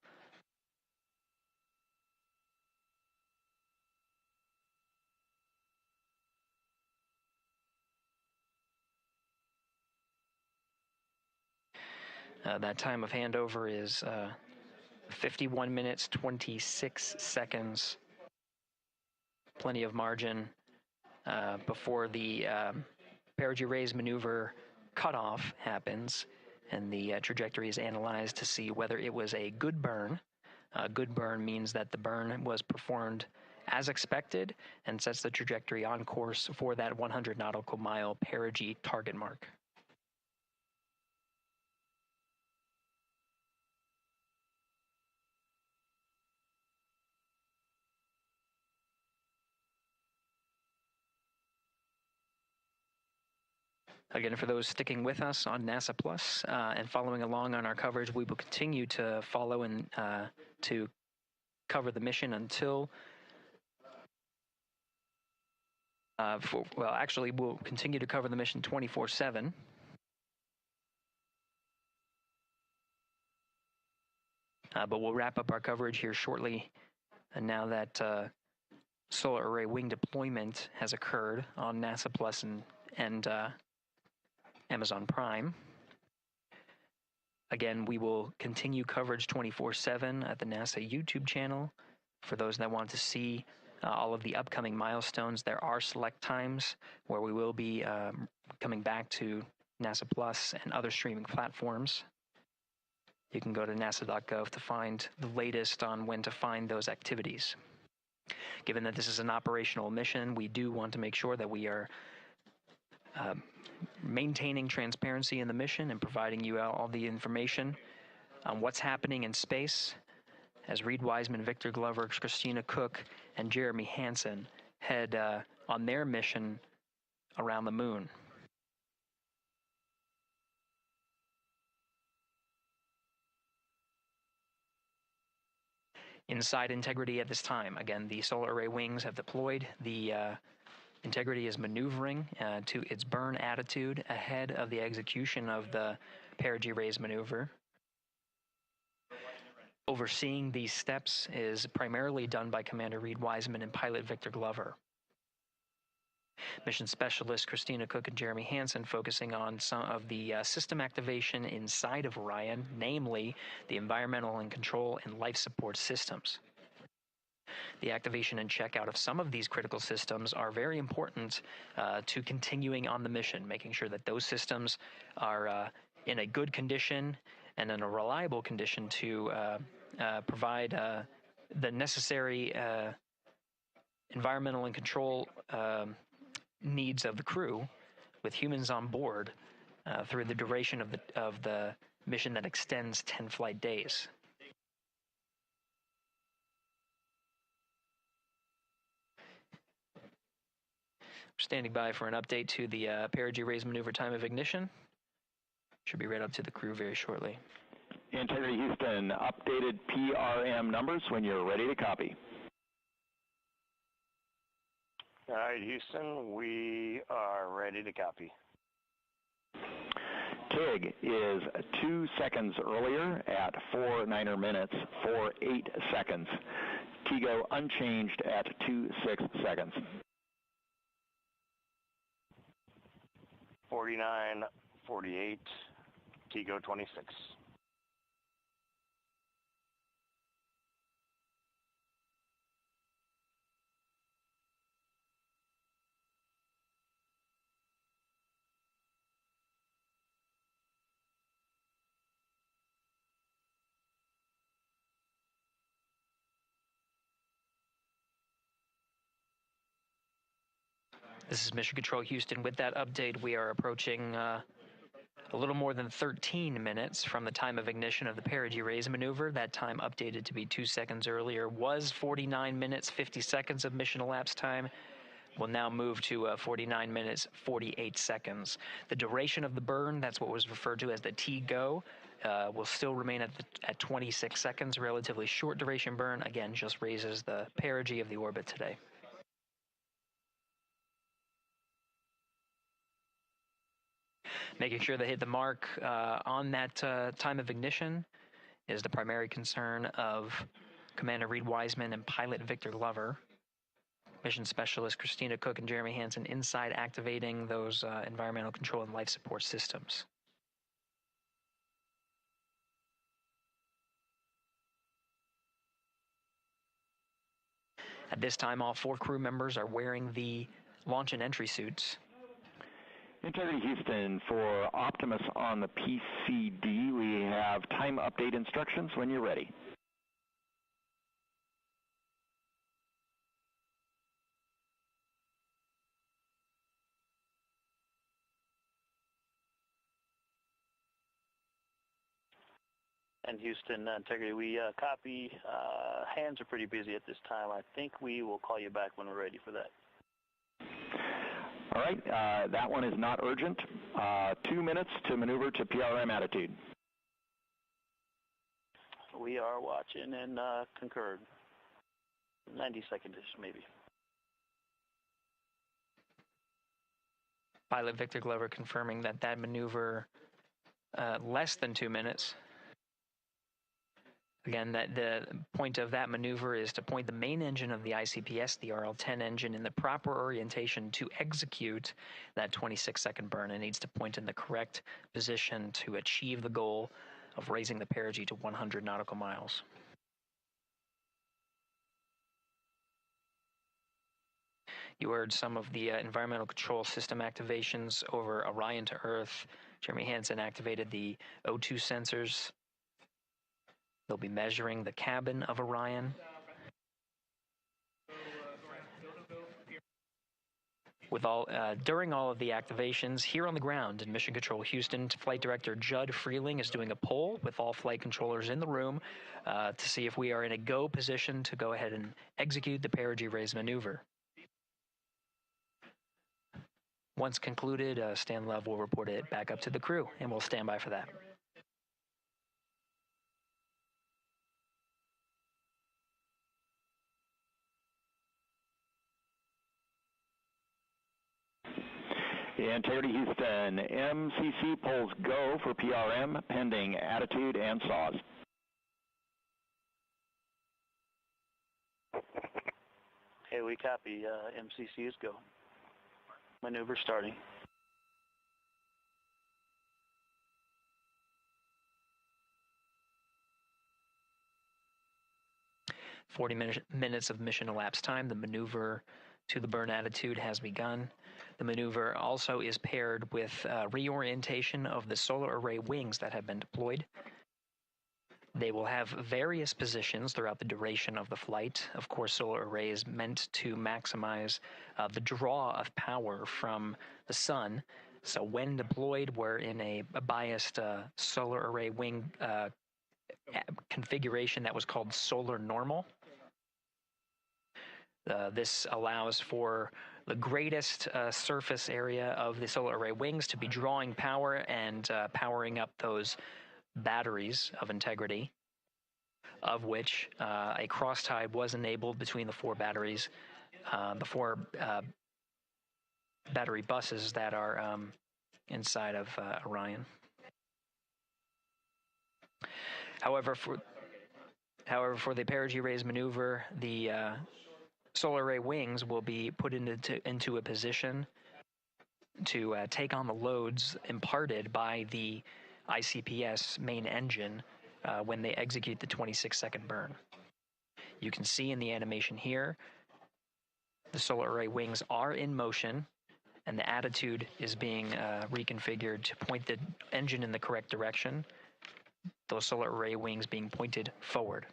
That time of handover is 51 minutes, 26 seconds. Plenty of margin before the perigee raise maneuver cutoff happens, and the trajectory is analyzed to see whether it was a good burn. A good burn means that the burn was performed as expected and sets the trajectory on course for that 100 nautical mile perigee target mark. Again, for those sticking with us on NASA Plus and following along on our coverage, we will continue to follow and to cover the mission until, well, actually, we'll continue to cover the mission 24/7. But we'll wrap up our coverage here shortly. And now that solar array wing deployment has occurred on NASA Plus and Amazon Prime. Again, we will continue coverage 24/7 at the NASA YouTube channel. For those that want to see all of the upcoming milestones, there are select times where we will be coming back to NASA Plus and other streaming platforms. You can go to nasa.gov to find the latest on when to find those activities. Given that this is an operational mission, we do want to make sure that we are maintaining transparency in the mission and providing you all the information on what's happening in space as Reid Wiseman, Victor Glover, Christina Koch, and Jeremy Hansen head on their mission around the moon. Inside Integrity at this time, again, the solar array wings have deployed. The Integrity is maneuvering to its burn attitude ahead of the execution of the perigee raise maneuver. Overseeing these steps is primarily done by Commander Reid Wiseman and pilot Victor Glover. Mission specialists Christina Koch and Jeremy Hansen focusing on some of the system activation inside of Orion, namely the environmental and control and life support systems. The activation and checkout of some of these critical systems are very important to continuing on the mission, making sure that those systems are in a good condition and in a reliable condition to provide the necessary environmental and control needs of the crew, with humans on board through the duration of the mission that extends 10 flight days. We're standing by for an update to the perigee raise maneuver time of ignition. Should be read up to the crew very shortly. Integrity Houston, updated PRM numbers when you're ready to copy. All right, Houston, we are ready to copy. TIG is 2 seconds earlier at 4 minutes, 48 seconds. TIGO unchanged at 26 seconds. 49, 48, TIGO 26. This is Mission Control Houston. With that update, we are approaching a little more than 13 minutes from the time of ignition of the perigee raise maneuver. That time updated to be 2 seconds earlier was 49 minutes, 50 seconds of mission elapsed time. We'll now move to 49 minutes, 48 seconds. The duration of the burn, that's what was referred to as the TGO, will still remain at 26 seconds. Relatively short duration burn, again, just raises the perigee of the orbit today. Making sure they hit the mark on that time of ignition is the primary concern of Commander Reid Wiseman and pilot Victor Glover. Mission specialist Christina Koch and Jeremy Hansen inside activating those environmental control and life support systems. At this time, all 4 crew members are wearing the launch and entry suits. Integrity Houston, for Optimus on the PCD, we have time update instructions when you're ready. And Houston, Integrity, we copy. Hands are pretty busy at this time. I think we will call you back when we're ready for that. All right, that one is not urgent. 2 minutes to maneuver to PRM attitude. We are watching and concurred. 90 seconds-ish, maybe. Pilot Victor Glover confirming that maneuver less than 2 minutes. Again, that the point of that maneuver is to point the main engine of the ICPS, the RL-10 engine, in the proper orientation to execute that 26-second burn. It needs to point in the correct position to achieve the goal of raising the perigee to 100 nautical miles. You heard some of the environmental control system activations over Orion to Earth. Jeremy Hansen activated the O2 sensors. They'll be measuring the cabin of Orion. During all of the activations here on the ground in Mission Control Houston, Flight Director Judd Freeling is doing a poll with all flight controllers in the room to see if we are in a go position to go ahead and execute the perigee raise maneuver. Once concluded, Stan Love will report it back up to the crew, and we'll stand by for that. Integrity Houston, MCC polls go for PRM pending attitude and saws. Hey, we copy. MCC is go. Maneuver starting. Minutes of mission elapsed time. The maneuver to the burn attitude has begun. The maneuver also is paired with reorientation of the solar array wings that have been deployed. They will have various positions throughout the duration of the flight. Of course, solar array is meant to maximize the draw of power from the sun. So when deployed, we're in a biased solar array wing configuration that was called solar normal. This allows for the greatest surface area of the solar array wings to be drawing power and powering up those batteries of integrity, of which a cross-tie was enabled between the four batteries, the four battery buses that are inside of Orion. However, for the perigee raise maneuver, the solar array wings will be put into a position to take on the loads imparted by the ICPS main engine when they execute the 26-second burn. You can see in the animation here, the solar array wings are in motion, and the attitude is being reconfigured to point the engine in the correct direction, those solar array wings being pointed forward.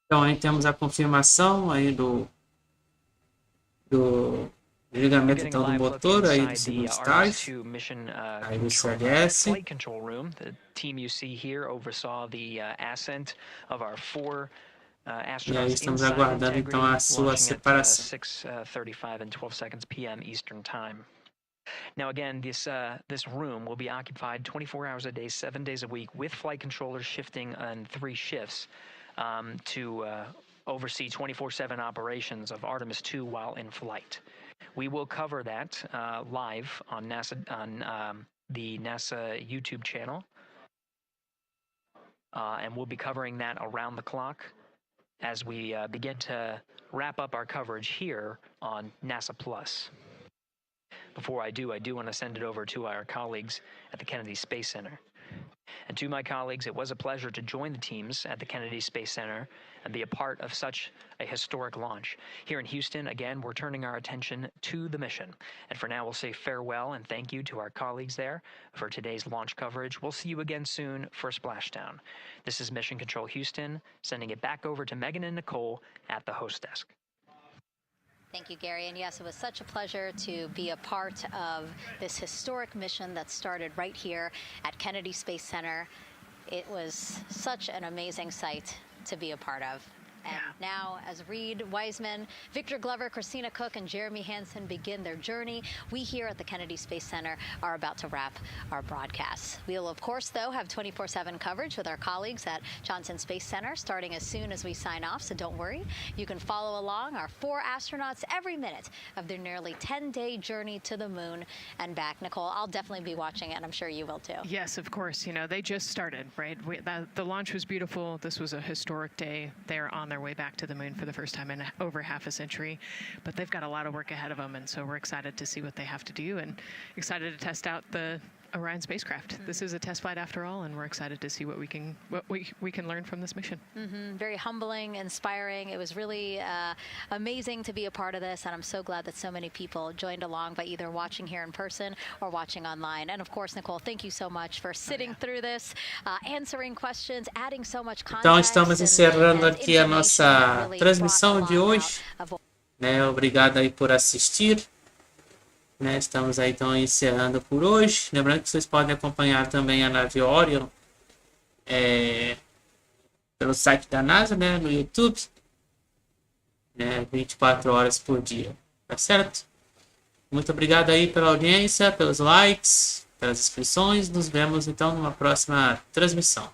Então, aí temos a confirmação aí do desligamento então, do motor aí do segundo estágio, aí do SLS. E aí estamos aguardando então a sua separação. 6:35 and 12 seconds p.m. Eastern Time. Now again, this room will be occupied 24 hours a day, 7 days a week, with flight controllers shifting on 3 shifts to oversee 24/7 operations of Artemis II while in flight. We will cover that live on the NASA YouTube channel, and we'll be covering that around the clock as we begin to wrap up our coverage here on NASA Plus. Before I do want to send it over to our colleagues at the Kennedy Space Center. And to my colleagues, it was a pleasure to join the teams at the Kennedy Space Center and be a part of such a historic launch. Here in Houston, again, we're turning our attention to the mission. And for now, we'll say farewell and thank you to our colleagues there for today's launch coverage. We'll see you again soon for Splashdown. This is Mission Control Houston, sending it back over to Megan and Nicole at the host desk. Thank you, Gary. And yes, it was such a pleasure to be a part of this historic mission that started right here at Kennedy Space Center. It was such an amazing sight to be a part of. And now, as Reid Wiseman, Victor Glover, Christina Koch, and Jeremy Hansen begin their journey, we here at the Kennedy Space Center are about to wrap our broadcast. We'll, of course, though, have 24/7 coverage with our colleagues at Johnson Space Center starting as soon as we sign off, so don't worry. You can follow along our 4 astronauts every minute of their nearly 10-day journey to the moon and back. Nicole, I'll definitely be watching it, and I'm sure you will, too. Yes, of course. You know, they just started, right? The launch was beautiful. This was a historic day. They're on their way back to the moon for the first time in over half a century, but they've got a lot of work ahead of them, and so we're excited to see what they have to do and excited to test out the Orion spacecraft. This is a test flight after all, and we're excited to see what we can learn from this mission. Very humbling, inspiring. It was really amazing to be a part of this, and I'm so glad that so many people joined along by either watching here in person or watching online. And of course, Nicole, thank you so much for sitting through this, answering questions, adding so much context. Então estamos encerrando aqui a nossa transmissão de hoje. Obrigado aí por assistir. Estamos aí então encerrando por hoje. Lembrando que vocês podem acompanhar também a nave Orion pelo site da NASA, no YouTube, 24 horas por dia, tá certo? Muito obrigado aí pela audiência, pelos likes, pelas inscrições. Nos vemos então numa próxima transmissão.